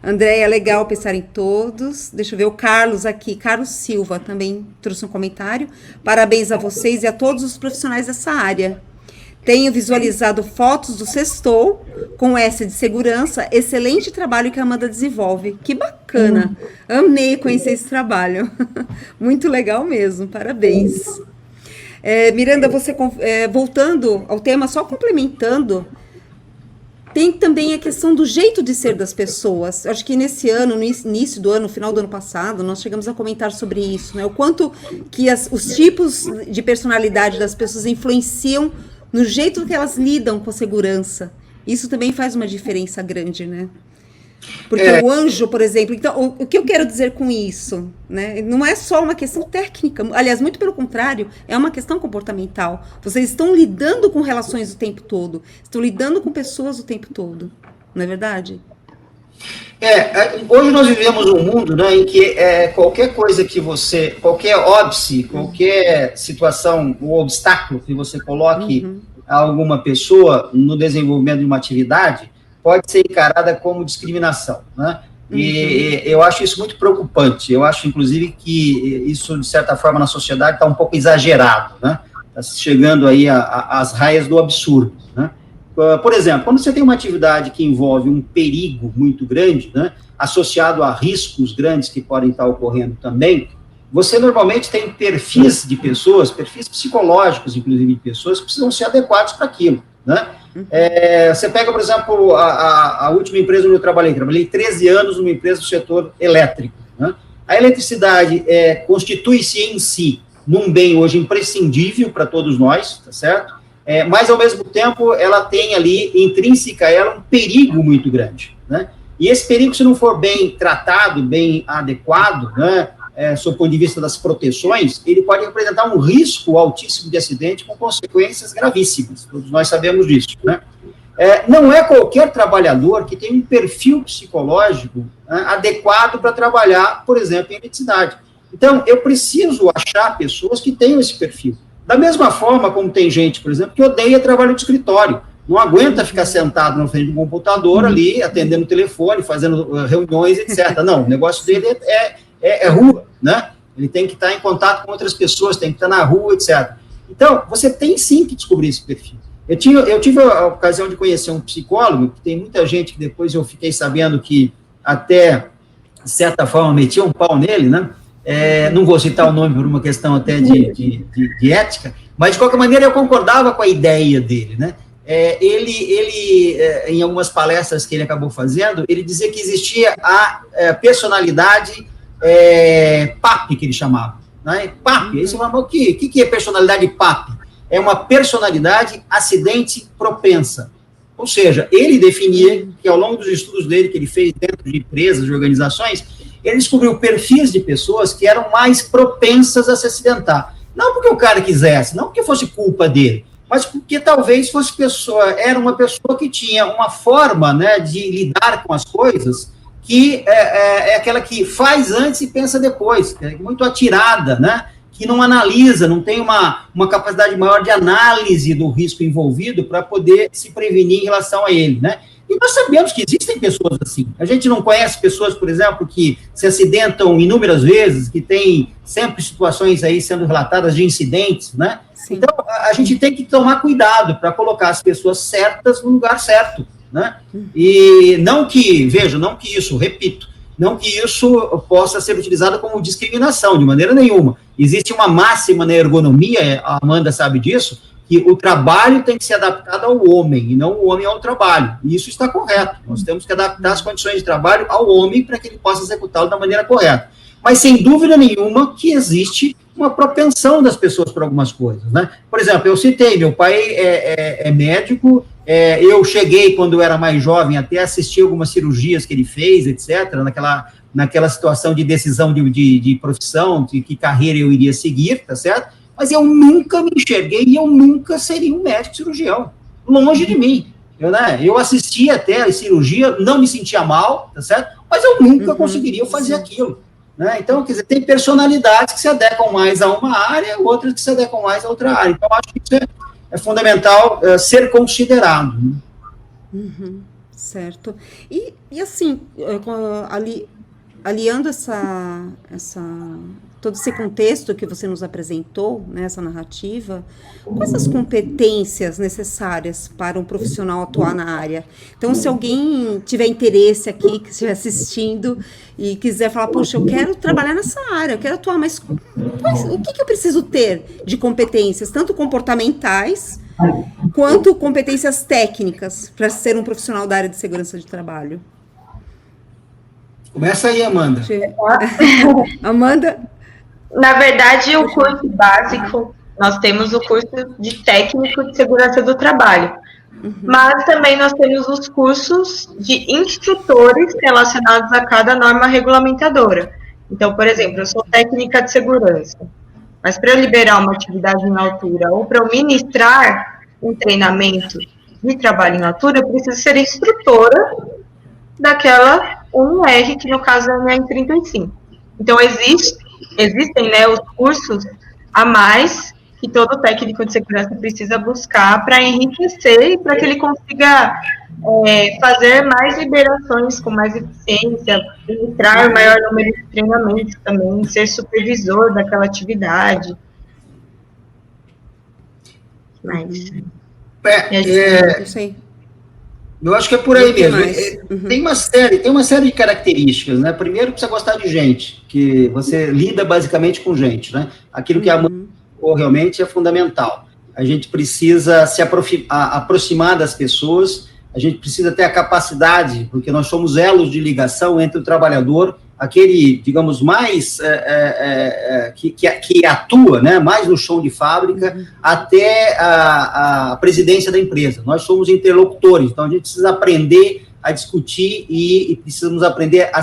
Andréia, legal pensar em todos. Deixa eu ver o Carlos aqui. Carlos Silva também trouxe um comentário. Parabéns a vocês e a todos os profissionais dessa área. Tenho visualizado fotos do Sextou com S de segurança. Excelente trabalho que a Amanda desenvolve. Que bacana. Amei conhecer esse trabalho. Muito legal mesmo. Parabéns. Miranda, você voltando ao tema, só complementando, tem também a questão do jeito de ser das pessoas. Acho que nesse ano, no início do ano, no final do ano passado, nós chegamos a comentar sobre isso, né? O quanto que os tipos de personalidade das pessoas influenciam no jeito que elas lidam com a segurança. Isso também faz uma diferença grande, né? Porque o anjo, por exemplo... Então, o que eu quero dizer com isso? Né? Não é só uma questão técnica. Aliás, muito pelo contrário, é uma questão comportamental. Vocês estão lidando com relações o tempo todo. Estão lidando com pessoas o tempo todo. Não é verdade? Hoje nós vivemos um mundo, né, em que qualquer coisa que qualquer óbice, qualquer situação, ou obstáculo que você coloque a alguma pessoa no desenvolvimento de uma atividade, pode ser encarada como discriminação, né? E eu acho isso muito preocupante. Eu acho, inclusive, que isso, de certa forma, na sociedade está um pouco exagerado, né? Está chegando aí às raias do absurdo, né? Por exemplo, quando você tem uma atividade que envolve um perigo muito grande, né, associado a riscos grandes que podem estar ocorrendo também, você normalmente tem perfis de pessoas, perfis psicológicos, inclusive, de pessoas que precisam ser adequados para aquilo, né? Você pega, por exemplo, a última empresa onde eu trabalhei 13 anos numa empresa do setor elétrico, né? A eletricidade constitui-se em si num bem hoje imprescindível para todos nós, tá certo? Mas, ao mesmo tempo, ela tem ali, intrínseca a ela, um perigo muito grande, né? E esse perigo, se não for bem tratado, bem adequado, né, sob o ponto de vista das proteções, ele pode representar um risco altíssimo de acidente com consequências gravíssimas. Todos nós sabemos disso, né? Não é qualquer trabalhador que tem um perfil psicológico, né, adequado para trabalhar, por exemplo, em eletricidade. Então, eu preciso achar pessoas que tenham esse perfil. Da mesma forma como tem gente, por exemplo, que odeia trabalho de escritório, não aguenta ficar sentado na frente de um computador ali, atendendo o telefone, fazendo reuniões, etc. Não, o negócio dele é rua, né? Ele tem que estar em contato com outras pessoas, tem que estar na rua, etc. Então, você tem sim que descobrir esse perfil. Eu tive a ocasião de conhecer um psicólogo, que tem muita gente que depois eu fiquei sabendo que até, de certa forma, metia um pau nele, né? Não vou citar o nome por uma questão até de ética, mas, de qualquer maneira, eu concordava com a ideia dele, né? Em algumas palestras que ele acabou fazendo, ele dizia que existia a personalidade PAP, que ele chamava. Né? PAP, aí você fala, o que é personalidade PAP? É uma personalidade acidente propensa. Ou seja, ele definia que, ao longo dos estudos dele, que ele fez dentro de empresas, de organizações, ele descobriu perfis de pessoas que eram mais propensas a se acidentar. Não porque o cara quisesse, não porque fosse culpa dele, mas porque talvez era uma pessoa que tinha uma forma, né, de lidar com as coisas que é aquela que faz antes e pensa depois, que é muito atirada, né, que não analisa, não tem uma capacidade maior de análise do risco envolvido para poder se prevenir em relação a ele, né? E nós sabemos que existem pessoas assim. A gente não conhece pessoas, por exemplo, que se acidentam inúmeras vezes, que tem sempre situações aí sendo relatadas de incidentes, né? Sim. Então, a gente tem que tomar cuidado para colocar as pessoas certas no lugar certo, né? E não que isso, repito, não que isso possa ser utilizado como discriminação, de maneira nenhuma. Existe uma máxima na ergonomia, a Amanda sabe disso, que o trabalho tem que ser adaptado ao homem, e não o homem ao trabalho. E isso está correto. Nós temos que adaptar as condições de trabalho ao homem para que ele possa executá-lo da maneira correta. Mas, sem dúvida nenhuma, que existe uma propensão das pessoas por algumas coisas, né? Por exemplo, eu citei, meu pai é médico, eu cheguei, quando eu era mais jovem, até assistir algumas cirurgias que ele fez, etc., naquela situação de decisão de profissão, de que carreira eu iria seguir, tá certo? Mas eu nunca me enxerguei e eu nunca seria um médico cirurgião, longe de mim. Eu assistia até a cirurgia, não me sentia mal, tá certo? Mas eu nunca conseguiria fazer aquilo. Né? Então, quer dizer, tem personalidades que se adequam mais a uma área, outras que se adequam mais a outra área. Então, acho que isso é fundamental ser considerado. Né? Certo. E assim, aliando todo esse contexto que você nos apresentou, né, essa narrativa, quais as competências necessárias para um profissional atuar na área? Então, se alguém tiver interesse aqui, que estiver assistindo e quiser falar, poxa, eu quero trabalhar nessa área, eu quero atuar, mas o que eu preciso ter de competências, tanto comportamentais quanto competências técnicas, para ser um profissional da área de segurança de trabalho? Começa aí, Amanda. Amanda? Na verdade, o curso básico, nós temos o curso de técnico de segurança do trabalho, mas também nós temos os cursos de instrutores relacionados a cada norma regulamentadora. Então, por exemplo, eu sou técnica de segurança, mas para eu liberar uma atividade em altura ou para eu ministrar um treinamento de trabalho em altura, eu preciso ser instrutora daquela UNR, que no caso é a NR35. Então, existem, né, os cursos a mais que todo técnico de segurança precisa buscar para enriquecer e para que ele consiga fazer mais liberações com mais eficiência, entrar maior número de treinamentos também, ser supervisor daquela atividade. Mas... Eu acho que é por aí mesmo. Tem uma série de características, né? Primeiro, precisa gostar de gente, que você lida basicamente com gente, né? Aquilo que a Amanda falou realmente é fundamental. A gente precisa se aproximar das pessoas, a gente precisa ter a capacidade, porque nós somos elos de ligação entre o trabalhador, aquele, digamos, mais que atua, né, mais no chão de fábrica, até a presidência da empresa. Nós somos interlocutores, então a gente precisa aprender a discutir e precisamos aprender a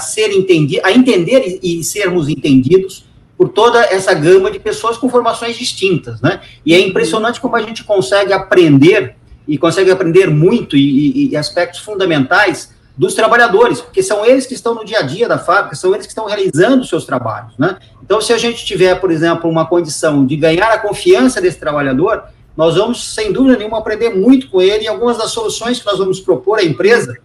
entender e sermos entendidos por toda essa gama de pessoas com formações distintas, né? E é impressionante como a gente consegue aprender, e consegue aprender muito, e aspectos fundamentais dos trabalhadores, porque são eles que estão no dia a dia da fábrica, são eles que estão realizando os seus trabalhos, né? Então, se a gente tiver, por exemplo, uma condição de ganhar a confiança desse trabalhador, nós vamos, sem dúvida nenhuma, aprender muito com ele, e algumas das soluções que nós vamos propor à empresa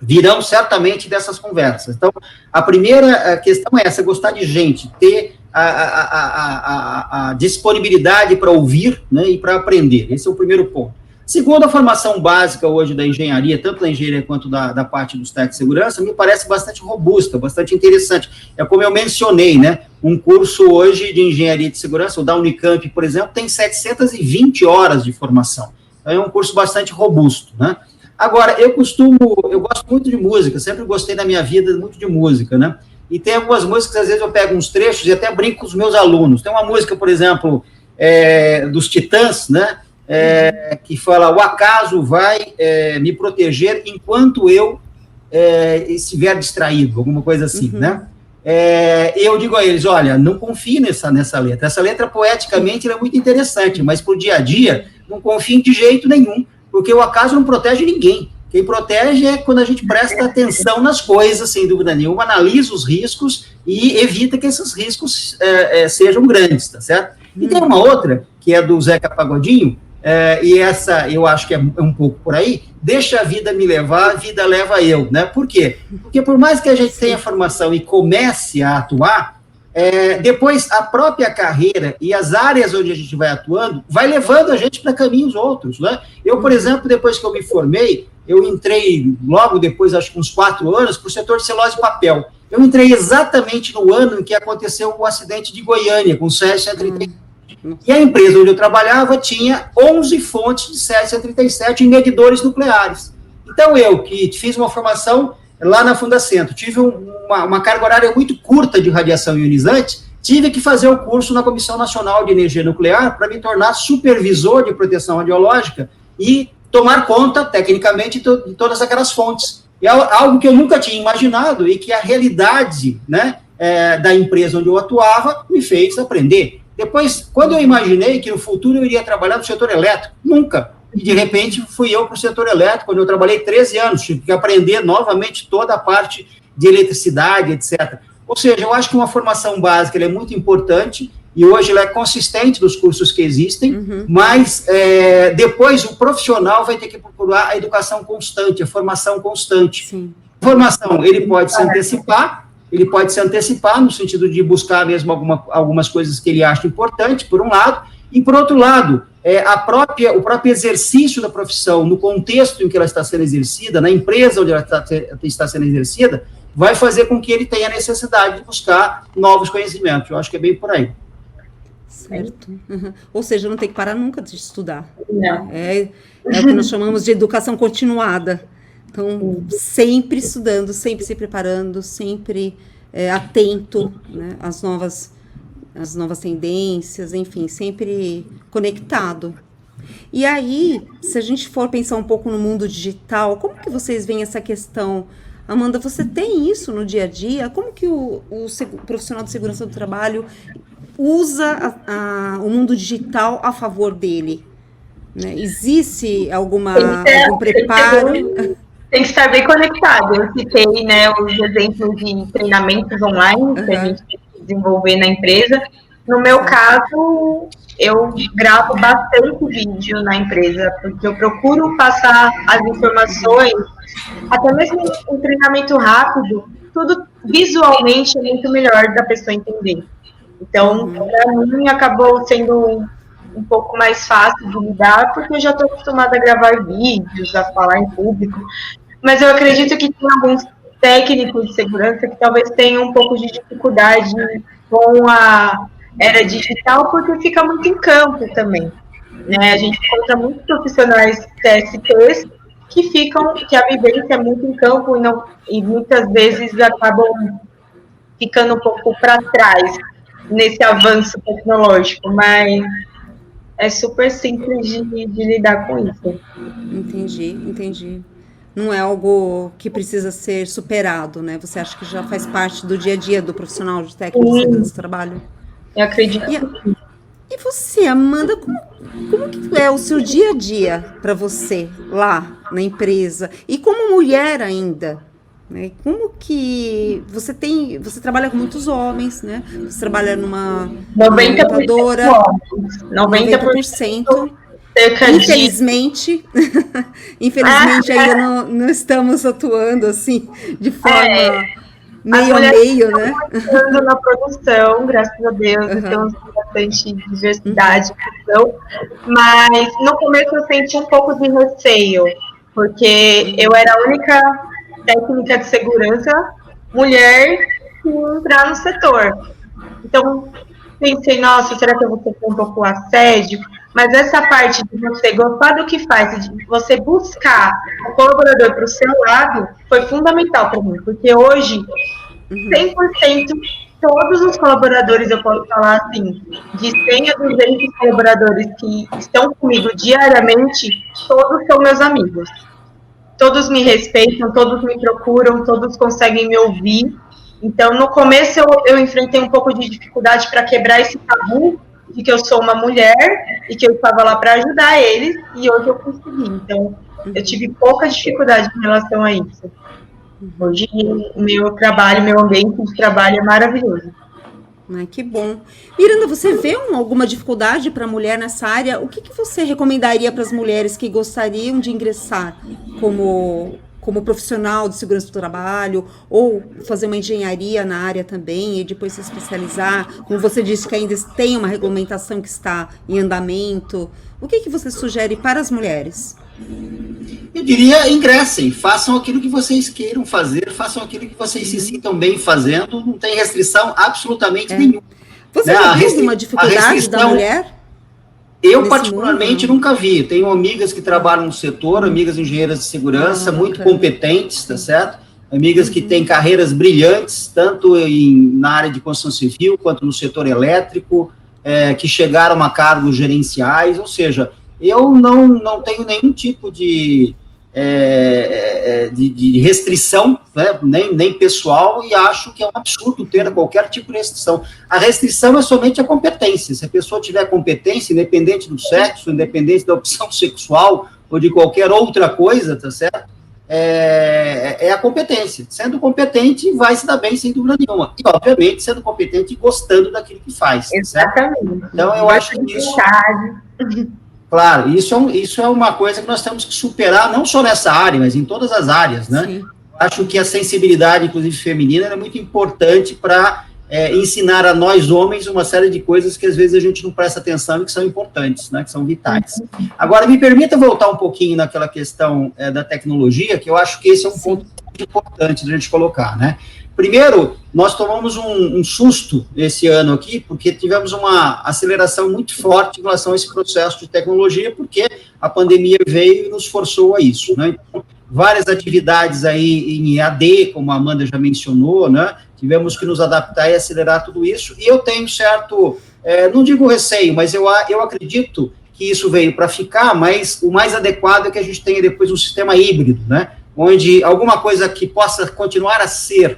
virão certamente dessas conversas. Então, a primeira questão é essa, gostar de gente, ter a disponibilidade para ouvir, né, e para aprender. Esse é o primeiro ponto. Segundo, a formação básica hoje da engenharia, tanto da engenharia quanto da parte dos técnicos de segurança, me parece bastante robusta, bastante interessante. É como eu mencionei, né? Um curso hoje de engenharia de segurança, o da Unicamp, por exemplo, tem 720 horas de formação. Então, é um curso bastante robusto, né? Agora, eu gosto muito de música, sempre gostei na minha vida muito de música, né? E tem algumas músicas, às vezes eu pego uns trechos e até brinco com os meus alunos. Tem uma música, por exemplo, dos Titãs, né? Que fala, o acaso vai me proteger enquanto eu estiver distraído, alguma coisa assim, né? Eu digo a eles, olha, não confie nessa letra. Essa letra, poeticamente, ela é muito interessante, mas para o dia a dia, não confie de jeito nenhum, porque o acaso não protege ninguém. Quem protege é quando a gente presta atenção nas coisas, sem dúvida nenhuma, analisa os riscos e evita que esses riscos sejam grandes, tá certo? E tem uma outra, que é do Zeca Pagodinho, e essa eu acho que é um pouco por aí, deixa a vida me levar, a vida leva eu, né? Por quê? Porque por mais que a gente tenha formação e comece a atuar, depois a própria carreira e as áreas onde a gente vai atuando, vai levando a gente para caminhos outros, né? Eu, por exemplo, depois que eu me formei, eu entrei logo depois, acho que uns 4 anos, para o setor de celulose e papel. Eu entrei exatamente no ano em que aconteceu o acidente de Goiânia, com o CS-137. E a empresa onde eu trabalhava tinha 11 fontes de CS-137 em medidores nucleares. Então, eu, que fiz uma formação lá na Fundacentro, tive uma carga horária muito curta de radiação ionizante, tive que fazer o curso na Comissão Nacional de Energia Nuclear para me tornar supervisor de proteção radiológica e tomar conta, tecnicamente, de todas aquelas fontes. E é algo que eu nunca tinha imaginado e que a realidade, né, da empresa onde eu atuava me fez aprender. Depois, quando eu imaginei que no futuro eu iria trabalhar no setor elétrico, nunca. E, de repente, fui eu para o setor elétrico, onde eu trabalhei 13 anos, tive que aprender novamente toda a parte de eletricidade, etc. Ou seja, eu acho que uma formação básica ela é muito importante, e hoje ela é consistente dos cursos que existem, mas depois o profissional vai ter que procurar a educação constante, a formação constante. Sim. A formação, ele pode se antecipar no sentido de buscar mesmo algumas coisas que ele acha importante, por um lado, e por outro lado, o próprio exercício da profissão, no contexto em que ela está sendo exercida, na empresa onde ela está sendo exercida, vai fazer com que ele tenha a necessidade de buscar novos conhecimentos. Eu acho que é bem por aí. Certo. Uhum. Ou seja, não tem que parar nunca de estudar. Não. É o que nós chamamos de educação continuada. Então, sempre estudando, sempre se preparando, sempre atento, né, às novas tendências, enfim, sempre conectado. E aí, se a gente for pensar um pouco no mundo digital, como que vocês veem essa questão? Amanda, você tem isso no dia a dia? Como que o profissional de segurança do trabalho usa o mundo digital a favor dele? Né? Existe algum preparo? Tem que estar bem conectado. Eu citei, né, os exemplos de treinamentos online que a gente tem que desenvolver na empresa. No meu caso, eu gravo bastante vídeo na empresa, porque eu procuro passar as informações, até mesmo um treinamento rápido, tudo visualmente é muito melhor da pessoa entender. Então, para mim, acabou sendo um pouco mais fácil de lidar, porque eu já estou acostumada a gravar vídeos, a falar em público, mas eu acredito que tem alguns técnicos de segurança que talvez tenham um pouco de dificuldade com a era digital, porque fica muito em campo também, né? A gente encontra muitos profissionais TSPs que a vivência é muito em campo e muitas vezes acabam ficando um pouco para trás nesse avanço tecnológico, mas é super simples de lidar com isso. Entendi. Não é algo que precisa ser superado, né? Você acha que já faz parte do dia a dia do profissional de técnico de segurança do trabalho? Eu acredito. E você, Amanda, como que é o seu dia a dia para você lá na empresa? E como mulher ainda? Né? Como que você trabalha com muitos homens, né? Você trabalha numa montadora, 90%. Infelizmente ainda não estamos atuando assim de forma meio a meio, né? Estamos na produção, graças a Deus, temos bastante diversidade, mas no começo eu senti um pouco de receio, porque eu era a única técnica de segurança mulher que ia entrar no setor. Então, pensei, nossa, será que eu vou sofrer um pouco assédio? Mas essa parte de você gostar do que faz, de você buscar o colaborador para o seu lado, foi fundamental para mim, porque hoje, 100%, todos os colaboradores, eu posso falar assim, de 100 a 200 colaboradores que estão comigo diariamente, todos são meus amigos. Todos me respeitam, todos me procuram, todos conseguem me ouvir. Então, no começo, eu enfrentei um pouco de dificuldade para quebrar esse tabu de que eu sou uma mulher e que eu estava lá para ajudar eles, e hoje eu consegui. Então, eu tive pouca dificuldade em relação a isso. Hoje, meu trabalho, meu ambiente de trabalho é maravilhoso. Ai, que bom. Miranda, você vê alguma dificuldade para a mulher nessa área? O que você recomendaria para as mulheres que gostariam de ingressar como profissional de segurança do trabalho, ou fazer uma engenharia na área também e depois se especializar? Como você disse que ainda tem uma regulamentação que está em andamento. O que você sugere para as mulheres? Eu diria, ingressem, façam aquilo que vocês queiram fazer, façam aquilo que vocês se sintam bem fazendo, não tem restrição absolutamente nenhuma. Você já viu alguma dificuldade da mulher? Eu, particularmente, nunca vi. Tenho amigas que trabalham no setor, amigas engenheiras de segurança, muito competentes, tá certo? Amigas que têm carreiras brilhantes, tanto na área de construção civil, quanto no setor elétrico, que chegaram a cargos gerenciais, ou seja, eu não tenho nenhum tipo de restrição, né, nem pessoal, e acho que é um absurdo ter qualquer tipo de restrição. A restrição é somente a competência. Se a pessoa tiver competência, independente do sexo, independente da opção sexual ou de qualquer outra coisa, tá certo? É a competência. Sendo competente, vai se dar bem, sem dúvida nenhuma. E, obviamente, sendo competente e gostando daquilo que faz. Exatamente. Certo? Então, eu acho que isso... Claro, isso é uma coisa que nós temos que superar, não só nessa área, mas em todas as áreas, né? Sim. Acho que a sensibilidade, inclusive feminina, é muito importante para ensinar a nós homens uma série de coisas que às vezes a gente não presta atenção e que são importantes, né? Que são vitais. Agora, me permita voltar um pouquinho naquela questão da tecnologia, que eu acho que esse é um ponto muito importante da gente colocar, né? Primeiro, nós tomamos um susto esse ano aqui, porque tivemos uma aceleração muito forte em relação a esse processo de tecnologia, porque a pandemia veio e nos forçou a isso, né? Então, várias atividades aí em EAD, como a Amanda já mencionou, né? Tivemos que nos adaptar e acelerar tudo isso, e eu tenho certo, não digo receio, mas eu acredito que isso veio para ficar, mas o mais adequado é que a gente tenha depois um sistema híbrido, né? Onde alguma coisa que possa continuar a ser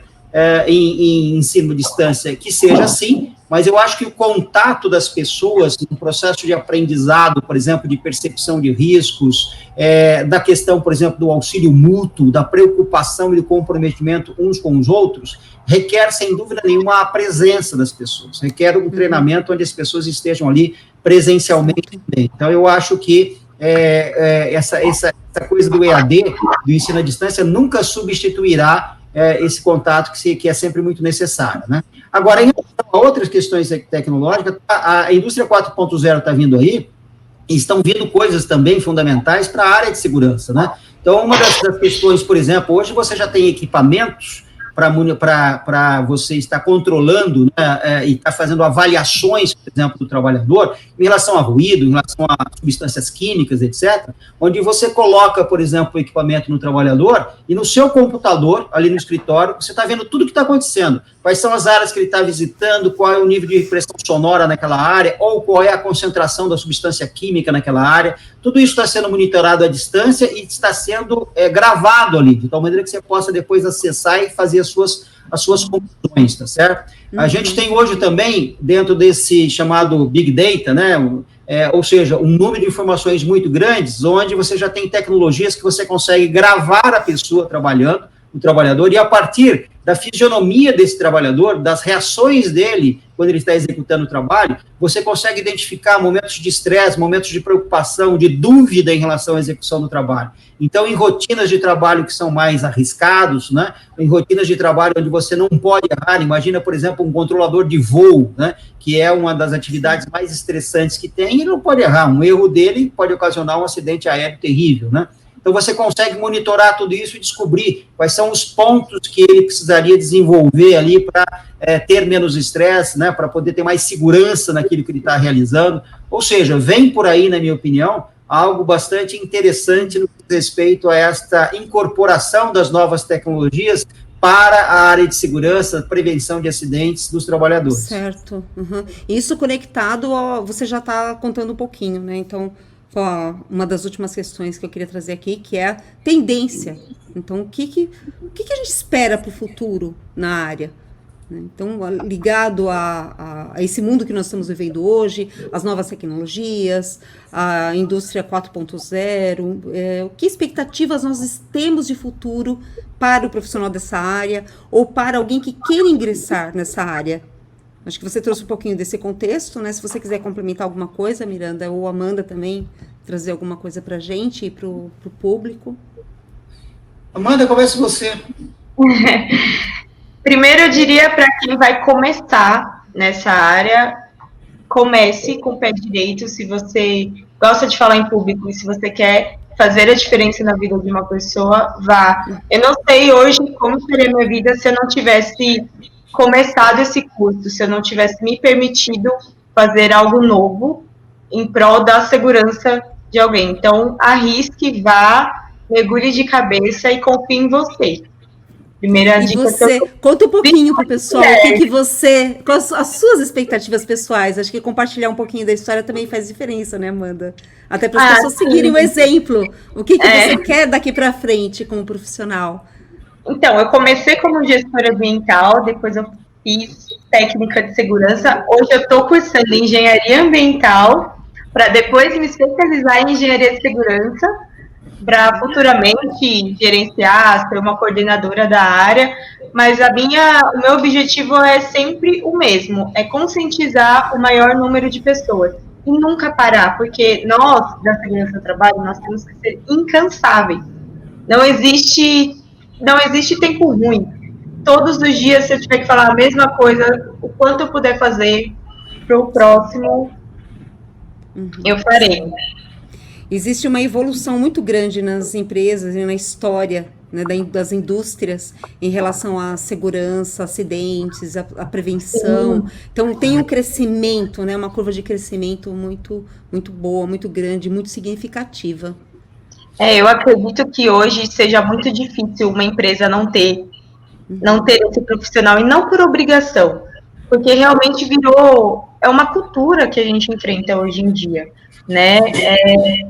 em ensino à distância, que seja assim, mas eu acho que o contato das pessoas no processo de aprendizado, por exemplo, de percepção de riscos, da questão, por exemplo, do auxílio mútuo, da preocupação e do comprometimento uns com os outros, requer, sem dúvida nenhuma, a presença das pessoas, requer um treinamento onde as pessoas estejam ali presencialmente também. Então, eu acho que essa coisa do EAD, do ensino à distância, nunca substituirá esse contato que é sempre muito necessário, né? Agora, em relação a outras questões tecnológicas, a indústria 4.0 está vindo aí, e estão vindo coisas também fundamentais para a área de segurança, né? Então, uma das questões, por exemplo, hoje você já tem equipamentos para você estar controlando, né, e estar fazendo avaliações, por exemplo, do trabalhador, em relação a ruído, em relação a substâncias químicas, etc., onde você coloca, por exemplo, o equipamento no trabalhador e no seu computador, ali no escritório, você está vendo tudo o que está acontecendo. Quais são as áreas que ele está visitando, qual é o nível de pressão sonora naquela área, ou qual é a concentração da substância química naquela área. Tudo isso está sendo monitorado à distância e está sendo gravado ali, de tal maneira que você possa depois acessar e fazer as suas conclusões, tá certo? A gente tem hoje também, dentro desse chamado Big Data, né, ou seja, um número de informações muito grandes, onde você já tem tecnologias que você consegue gravar a pessoa trabalhando, o trabalhador, e a partir da fisionomia desse trabalhador, das reações dele, quando ele está executando o trabalho, você consegue identificar momentos de estresse, momentos de preocupação, de dúvida em relação à execução do trabalho. Então, em rotinas de trabalho que são mais arriscados, né, em rotinas de trabalho onde você não pode errar, imagina, por exemplo, um controlador de voo, né, que é uma das atividades mais estressantes que tem, ele não pode errar, um erro dele pode ocasionar um acidente aéreo terrível, né? Então, você consegue monitorar tudo isso e descobrir quais são os pontos que ele precisaria desenvolver ali para ter menos estresse, né, para poder ter mais segurança naquilo que ele está realizando. Ou seja, vem por aí, na minha opinião, algo bastante interessante no que diz respeito a esta incorporação das novas tecnologias para a área de segurança, prevenção de acidentes dos trabalhadores. Certo. Uhum. Isso conectado, você já está contando um pouquinho, né? Então, uma das últimas questões que eu queria trazer aqui, que é a tendência. Então, o que a gente espera para o futuro na área? Então, ligado a esse mundo que nós estamos vivendo hoje, as novas tecnologias, a indústria 4.0, que expectativas nós temos de futuro para o profissional dessa área ou para alguém que queira ingressar nessa área? Acho que você trouxe um pouquinho desse contexto, né? Se você quiser complementar alguma coisa, Miranda, ou Amanda também, trazer alguma coisa para a gente e para o público. Amanda, começa você. Primeiro, eu diria para quem vai começar nessa área, comece com o pé direito. Se você gosta de falar em público e se você quer fazer a diferença na vida de uma pessoa, vá. Eu não sei hoje como seria a minha vida se eu não tivesse começado esse curso, se eu não tivesse me permitido fazer algo novo em prol da segurança de alguém. Então, arrisque, vá, mergulhe de cabeça e confie em você. Primeira dica. Você, conta um pouquinho pro pessoal, quais as suas expectativas pessoais? Acho que compartilhar um pouquinho da história também faz diferença, né, Amanda? Até para as pessoas seguirem o exemplo. O que você quer daqui para frente como profissional? Então, eu comecei como gestora ambiental, depois eu fiz técnica de segurança. Hoje eu estou cursando engenharia ambiental, para depois me especializar em engenharia de segurança, para futuramente gerenciar, ser uma coordenadora da área, mas o meu objetivo é sempre o mesmo, é conscientizar o maior número de pessoas e nunca parar, porque nós, da segurança do trabalho, nós temos que ser incansáveis. Não existe tempo ruim. Todos os dias, se eu tiver que falar a mesma coisa, o quanto eu puder fazer para o próximo, eu farei. Existe uma evolução muito grande nas empresas e na história, né, das indústrias em relação à segurança, acidentes, a prevenção. Então, tem um crescimento, né, uma curva de crescimento muito, muito boa, muito grande, muito significativa. Eu acredito que hoje seja muito difícil uma empresa não ter esse profissional, e não por obrigação, porque realmente é uma cultura que a gente enfrenta hoje em dia, né?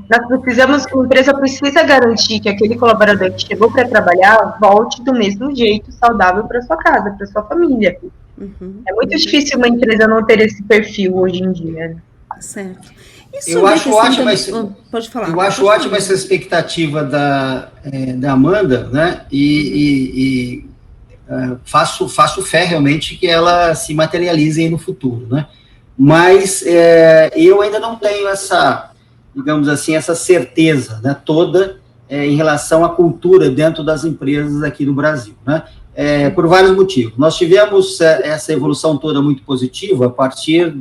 A empresa precisa garantir que aquele colaborador que chegou para trabalhar volte do mesmo jeito, saudável, para sua casa, para sua família. É muito difícil uma empresa não ter esse perfil hoje em dia. Certo. Eu acho ótima pode falar. Eu acho ótima essa expectativa da Amanda, né? Faço fé realmente que ela se materialize aí no futuro, né? Mas eu ainda não tenho essa, digamos assim, essa certeza, né, toda em relação à cultura dentro das empresas aqui no Brasil, né? Por vários motivos. Nós tivemos essa evolução toda muito positiva a partir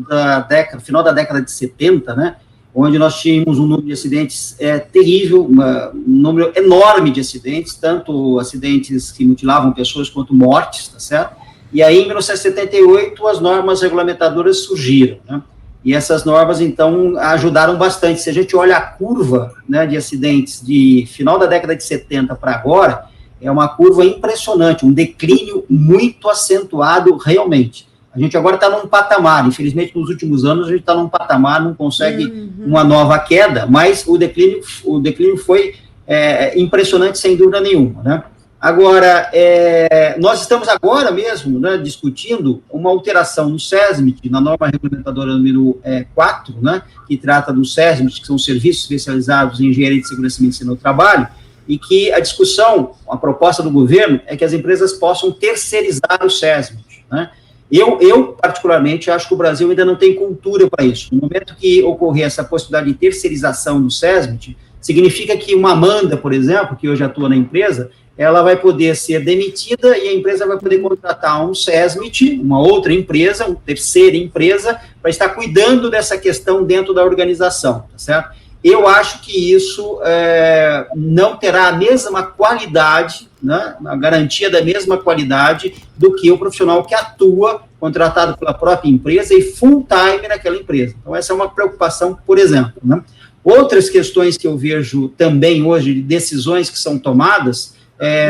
final da década de 70, né, onde nós tínhamos um número de acidentes terrível, um número enorme de acidentes, tanto acidentes que mutilavam pessoas quanto mortes, tá certo? E aí, em 1978, as normas regulamentadoras surgiram, né? E essas normas, então, ajudaram bastante. Se a gente olha a curva, né, de acidentes de final da década de 70 para agora, é uma curva impressionante, um declínio muito acentuado realmente. A gente agora está num patamar, infelizmente, nos últimos anos, a gente está num patamar, não consegue uma nova queda, mas o declínio foi impressionante, sem dúvida nenhuma, né? Agora, nós estamos agora mesmo, né, discutindo uma alteração no SESMIT, na norma regulamentadora número 4, né, que trata do SESMIT, que são serviços especializados em engenharia de segurança e medicina do trabalho, e que a discussão, a proposta do governo, é que as empresas possam terceirizar o SESMIT, né? Eu, particularmente, acho que o Brasil ainda não tem cultura para isso. No momento que ocorrer essa possibilidade de terceirização do SESMIT, significa que uma Amanda, por exemplo, que hoje atua na empresa, ela vai poder ser demitida e a empresa vai poder contratar um SESMIT, uma outra empresa, uma terceira empresa, para estar cuidando dessa questão dentro da organização, tá certo? eu acho que isso não terá a mesma qualidade, né, a garantia da mesma qualidade do que o profissional que atua contratado pela própria empresa e full time naquela empresa. Então, essa é uma preocupação, por exemplo, né? Outras questões que eu vejo também hoje, de decisões que são tomadas,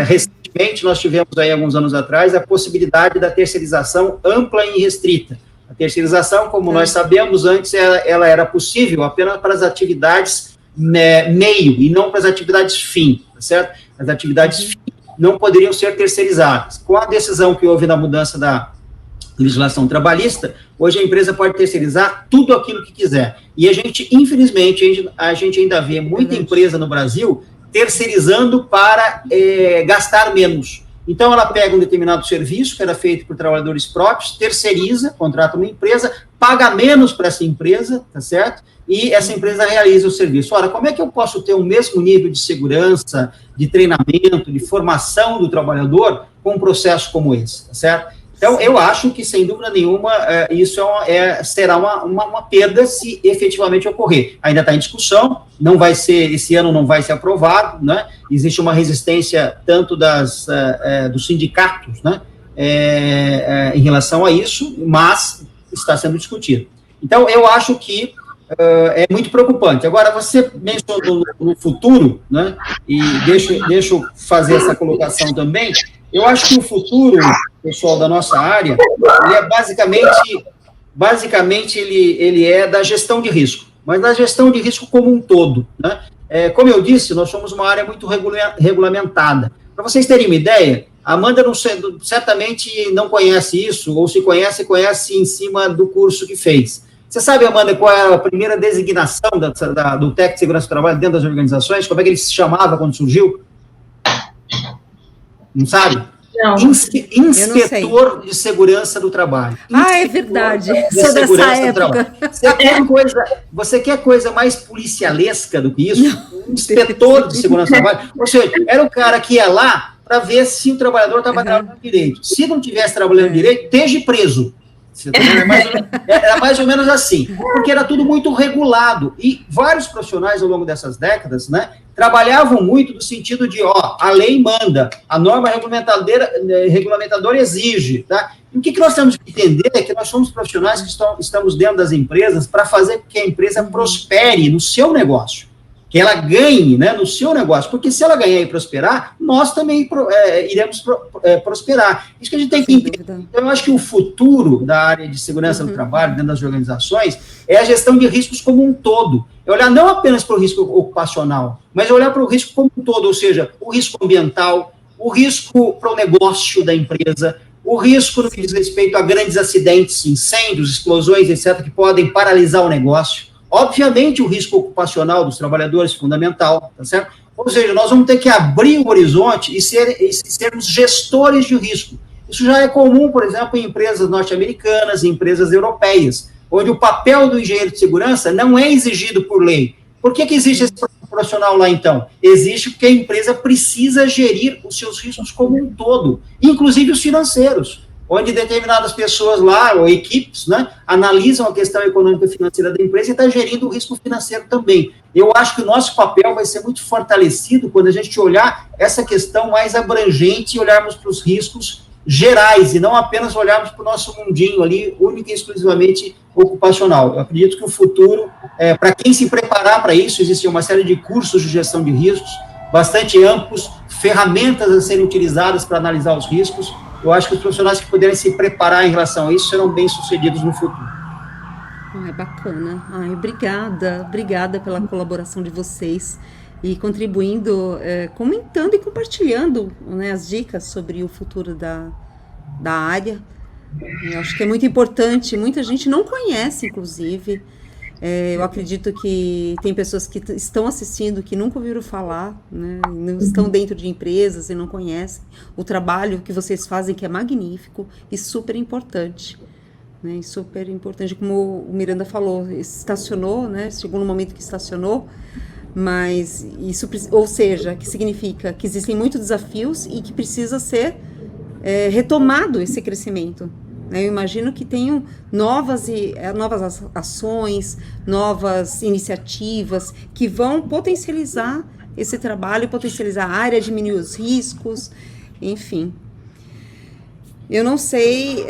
recentemente nós tivemos aí, alguns anos atrás, a possibilidade da terceirização ampla e restrita. A terceirização, como nós sabemos, antes ela era possível apenas para as atividades meio e não para as atividades fim, tá certo? As atividades fim não poderiam ser terceirizadas. Com a decisão que houve na mudança da legislação trabalhista, hoje a empresa pode terceirizar tudo aquilo que quiser. E a gente, infelizmente, a gente ainda vê muita empresa no Brasil terceirizando para gastar menos. Então, ela pega um determinado serviço que era feito por trabalhadores próprios, terceiriza, contrata uma empresa, paga menos para essa empresa, tá certo? E essa empresa realiza o serviço. Ora, como é que eu posso ter o mesmo nível de segurança, de treinamento, de formação do trabalhador com um processo como esse, tá certo? Então, eu acho que, sem dúvida nenhuma, isso será uma perda se efetivamente ocorrer. Ainda está em discussão, não vai ser, esse ano não vai ser aprovado, né? Existe uma resistência tanto dos sindicatos, né, em relação a isso, mas está sendo discutido. Então, eu acho que é muito preocupante. Agora, você mencionou no futuro, né, e deixa eu fazer essa colocação também. Eu acho que o futuro, pessoal, da nossa área, ele é basicamente ele é da gestão de risco, mas da gestão de risco como um todo, né? Como eu disse, nós somos uma área muito regulamentada. Para vocês terem uma ideia, a Amanda certamente não conhece isso, ou se conhece em cima do curso que fez. Você sabe, Amanda, qual é a primeira designação do técnico de segurança do trabalho dentro das organizações? Como é que ele se chamava quando surgiu? Não sabe? Não. Inspetor de segurança do trabalho. É verdade. Sou dessa época. Você quer coisa mais policialesca do que isso? Inspetor de segurança do trabalho. Ou seja, era o cara que ia lá para ver se o trabalhador estava trabalhando direito. Se não tivesse trabalhando direito, esteja preso. Era mais ou menos assim, porque era tudo muito regulado, e vários profissionais ao longo dessas décadas, né, trabalhavam muito no sentido de, a lei manda, a norma regulamentadora exige, tá? E o que nós temos que entender é que nós somos profissionais que estamos dentro das empresas para fazer com que a empresa prospere no seu negócio, que ela ganhe, né, no seu negócio, porque se ela ganhar e prosperar, nós também iremos prosperar. Isso que a gente tem que entender. Então, eu acho que o futuro da área de segurança do trabalho, dentro das organizações, é a gestão de riscos como um todo. É olhar não apenas para o risco ocupacional, mas olhar para o risco como um todo, ou seja, o risco ambiental, o risco para o negócio da empresa, o risco no que diz respeito a grandes acidentes, incêndios, explosões, etc., que podem paralisar o negócio. Obviamente, o risco ocupacional dos trabalhadores é fundamental, tá certo? Ou seja, nós vamos ter que abrir o horizonte e sermos gestores de risco. Isso já é comum, por exemplo, em empresas norte-americanas, em empresas europeias, onde o papel do engenheiro de segurança não é exigido por lei. Por que existe esse profissional lá, então? Existe porque a empresa precisa gerir os seus riscos como um todo, inclusive os financeiros, onde determinadas pessoas lá, ou equipes, né, analisam a questão econômica e financeira da empresa e está gerindo o risco financeiro também. Eu acho que o nosso papel vai ser muito fortalecido quando a gente olhar essa questão mais abrangente e olharmos para os riscos gerais, e não apenas olharmos para o nosso mundinho ali, única e exclusivamente ocupacional. Eu acredito que o futuro, para quem se preparar para isso, existe uma série de cursos de gestão de riscos, bastante amplos, ferramentas a serem utilizadas para analisar os riscos. Eu acho que os profissionais que puderem se preparar em relação a isso serão bem-sucedidos no futuro. Bacana. Obrigada pela colaboração de vocês e contribuindo, comentando e compartilhando, né, as dicas sobre o futuro da área. Eu acho que é muito importante, muita gente não conhece, inclusive. Eu acredito que tem pessoas que estão assistindo que nunca ouviram falar, né, não estão dentro de empresas e não conhecem o trabalho que vocês fazem, que é magnífico e super importante, né, e super importante, como o Miranda falou, estacionou, né, chegou no momento que estacionou, mas isso, ou seja, que significa que existem muitos desafios e que precisa ser retomado esse crescimento, né? Eu imagino que tenham novas ações, novas iniciativas que vão potencializar esse trabalho, potencializar a área, diminuir os riscos, enfim. Eu não sei...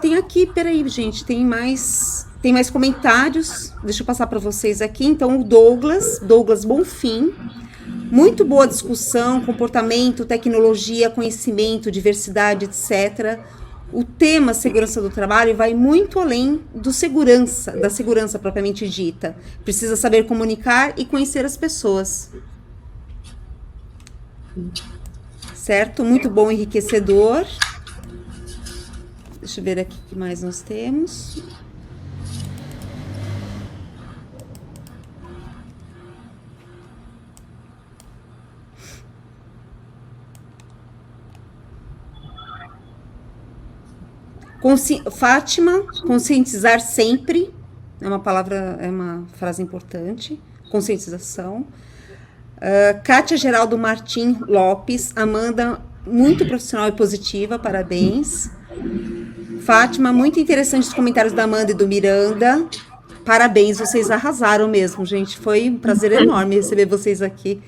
tem aqui, peraí, gente, tem mais comentários, deixa eu passar para vocês aqui. Então, o Douglas Bonfim, muito boa discussão, comportamento, tecnologia, conhecimento, diversidade, etc. O tema segurança do trabalho vai muito além da segurança propriamente dita. Precisa saber comunicar e conhecer as pessoas. Certo? Muito bom, enriquecedor. Deixa eu ver aqui o que mais nós temos. Fátima, conscientizar sempre, é uma frase importante, conscientização. Kátia Geraldo Martim Lopes, Amanda, muito profissional e positiva, parabéns. Fátima, muito interessantes os comentários da Amanda e do Miranda, parabéns, vocês arrasaram mesmo, gente, foi um prazer enorme receber vocês aqui.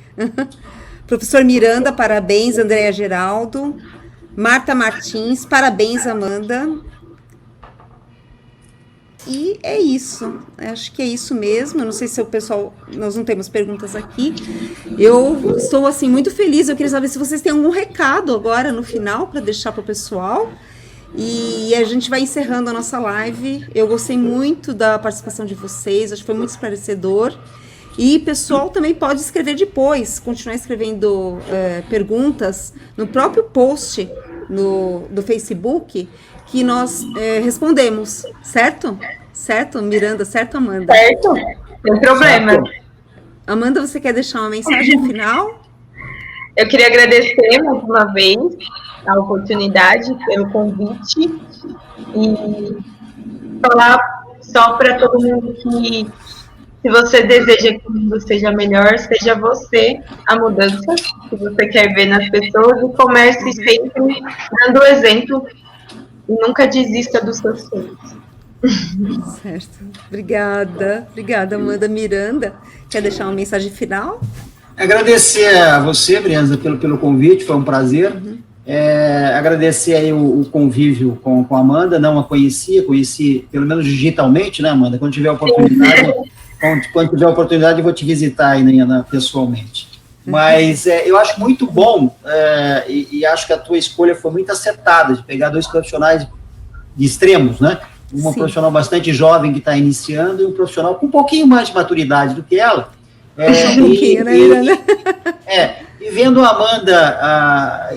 Professor Miranda, parabéns. Andréa Geraldo. Marta Martins, parabéns, Amanda. E é isso, acho que é isso mesmo. Eu não sei se o pessoal, nós não temos perguntas aqui. Eu estou, assim, muito feliz. Eu queria saber se vocês têm algum recado agora no final para deixar para o pessoal. E a gente vai encerrando a nossa live. Eu gostei muito da participação de vocês, acho que foi muito esclarecedor. E pessoal também pode escrever depois, continuar escrevendo perguntas no próprio post do Facebook, que nós respondemos, certo? Certo, Miranda? Certo, Amanda? Certo, sem problema. Certo. Amanda, você quer deixar uma mensagem final? Eu queria agradecer mais uma vez a oportunidade, pelo convite, e falar só para todo mundo que, se você deseja que o mundo seja melhor, seja você a mudança que você quer ver nas pessoas, e comece sempre dando exemplo e nunca desista dos seus sonhos. Certo. Obrigada, Amanda. Miranda, quer deixar uma mensagem final? Agradecer a você, Brianza, pelo convite, foi um prazer. Agradecer aí o convívio com a Amanda, não a conheci pelo menos digitalmente, né, Amanda? Quando tiver oportunidade, eu vou te visitar aí, pessoalmente. Mas eu acho muito bom, e acho que a tua escolha foi muito acertada, de pegar dois profissionais de extremos, né? Uma profissional bastante jovem que está iniciando e um profissional com um pouquinho mais de maturidade do que ela. E vendo a Amanda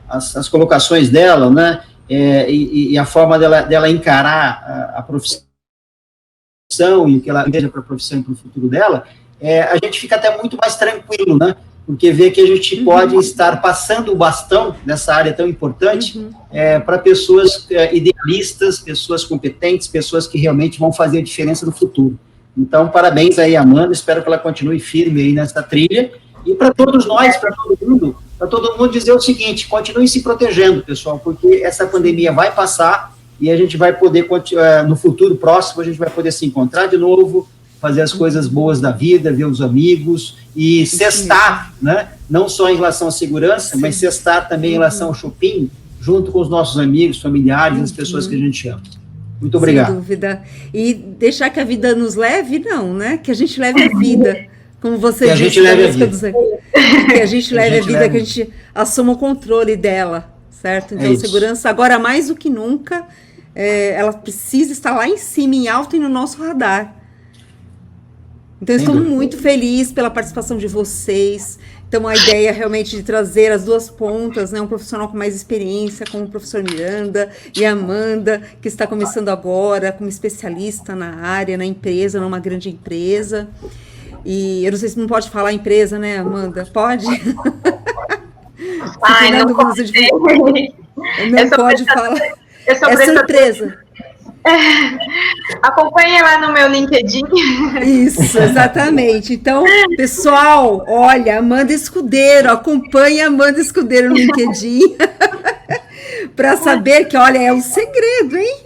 as colocações dela, né? E a forma dela encarar a profissão e o que ela veja para a profissão e para o futuro dela, a gente fica até muito mais tranquilo, né? Porque vê que a gente pode estar passando o bastão nessa área tão importante para pessoas idealistas, pessoas competentes, pessoas que realmente vão fazer a diferença no futuro. Então, parabéns aí, Amanda, espero que ela continue firme aí nessa trilha, e para todos nós, para todo mundo dizer o seguinte: continue se protegendo, pessoal, porque essa pandemia vai passar e a gente vai poder, no futuro próximo, a gente vai poder se encontrar de novo, fazer as coisas boas da vida, ver os amigos e sextar, né? Não só em relação à segurança, mas sextar também em relação ao shopping, junto com os nossos amigos, familiares, as pessoas que a gente ama. Muito obrigado. Sem dúvida. E deixar que a vida nos leve, não, né? Que a gente leve a vida, como você disse. Que a gente leve a vida. Que a gente leve a vida, que a gente assuma o controle dela, certo? Então, segurança, agora mais do que nunca, ela precisa estar lá em cima, em alto e no nosso radar. Então, estou muito feliz pela participação de vocês. Então, a ideia realmente de trazer as duas pontas, né? Um profissional com mais experiência, como o professor Miranda, e a Amanda, que está começando agora como especialista na área, na empresa, numa grande empresa. E eu não sei se não pode falar empresa, né, Amanda? Pode? Não pode. Não pode falar. Essa empresa. Acompanhe lá no meu LinkedIn. Isso, exatamente. Então, pessoal, olha, Amanda Escudeiro, acompanhe a Amanda Escudeiro no LinkedIn. para saber que, olha, é um segredo, hein?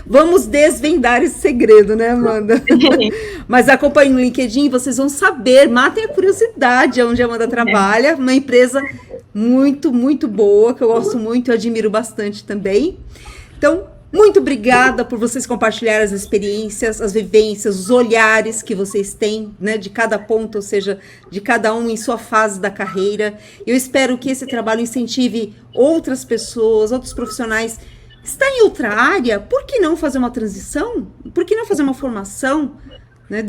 Vamos desvendar esse segredo, né, Amanda? Mas acompanhem no LinkedIn, vocês vão saber, matem a curiosidade onde a Amanda trabalha, uma empresa muito, muito boa, que eu gosto muito e admiro bastante também. Então, muito obrigada por vocês compartilharem as experiências, as vivências, os olhares que vocês têm, né, de cada ponto, ou seja, de cada um em sua fase da carreira. Eu espero que esse trabalho incentive outras pessoas, outros profissionais. Está em outra área, por que não fazer uma transição? Por que não fazer uma formação, né,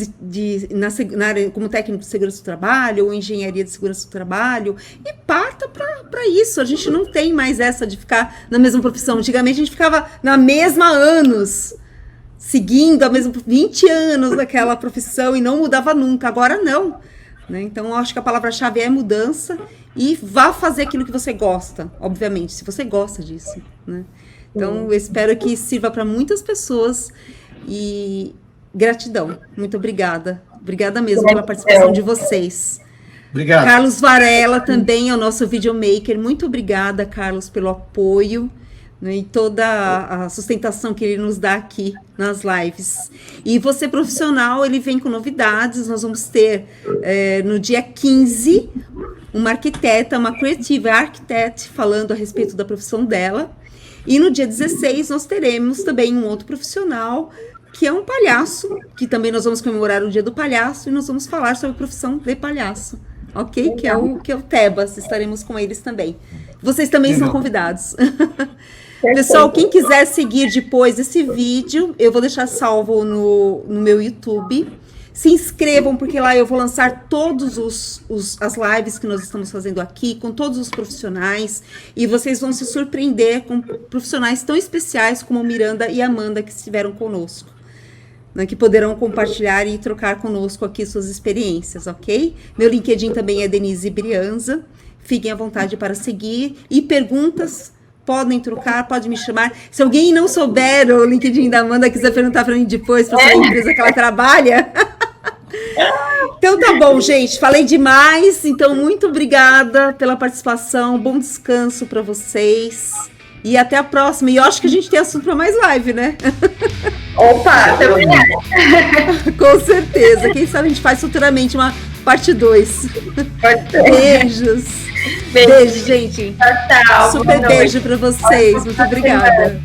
na área como técnico de segurança do trabalho ou engenharia de segurança do trabalho, e parta para isso. A gente não tem mais essa de ficar na mesma profissão. Antigamente a gente ficava na mesma há anos, seguindo a mesma 20 anos naquela profissão e não mudava nunca. Agora não, né? Então eu acho que a palavra-chave é mudança, e vá fazer aquilo que você gosta, obviamente, se você gosta disso, né? Então eu espero que sirva para muitas pessoas, e gratidão, muito obrigada. Obrigada mesmo pela participação de vocês. Obrigado. Carlos Varela também é o nosso videomaker. Muito obrigada, Carlos, pelo apoio, né, e toda a sustentação que ele nos dá aqui nas lives. E você, profissional, ele vem com novidades. Nós vamos ter no dia 15 uma arquiteta, uma creative architect, falando a respeito da profissão dela. E no dia 16 nós teremos também um outro profissional, que é um palhaço, que também nós vamos comemorar o Dia do Palhaço, e nós vamos falar sobre a profissão de palhaço, ok? Que é o Tebas, estaremos com eles também. Vocês também são convidados. Pessoal, quem quiser seguir depois esse vídeo, eu vou deixar salvo no meu YouTube. Se inscrevam, porque lá eu vou lançar todos as lives que nós estamos fazendo aqui, com todos os profissionais, e vocês vão se surpreender com profissionais tão especiais como Miranda e Amanda, que estiveram conosco, né, que poderão compartilhar e trocar conosco aqui suas experiências, ok? Meu LinkedIn também é Denise Brianza. Fiquem à vontade para seguir, e perguntas podem trocar, pode me chamar. Se alguém não souber o LinkedIn da Amanda, quiser perguntar para mim depois, para a empresa que ela trabalha. Então tá bom, gente, falei demais. Então, muito obrigada pela participação, bom descanso para vocês, e até a próxima. E eu acho que a gente tem assunto para mais live, né? Opa, também é. Com certeza, quem sabe a gente faz futuramente uma parte 2. Beijos. Beijo, gente. Tchau, tchau. Super beijo para vocês, muito obrigada.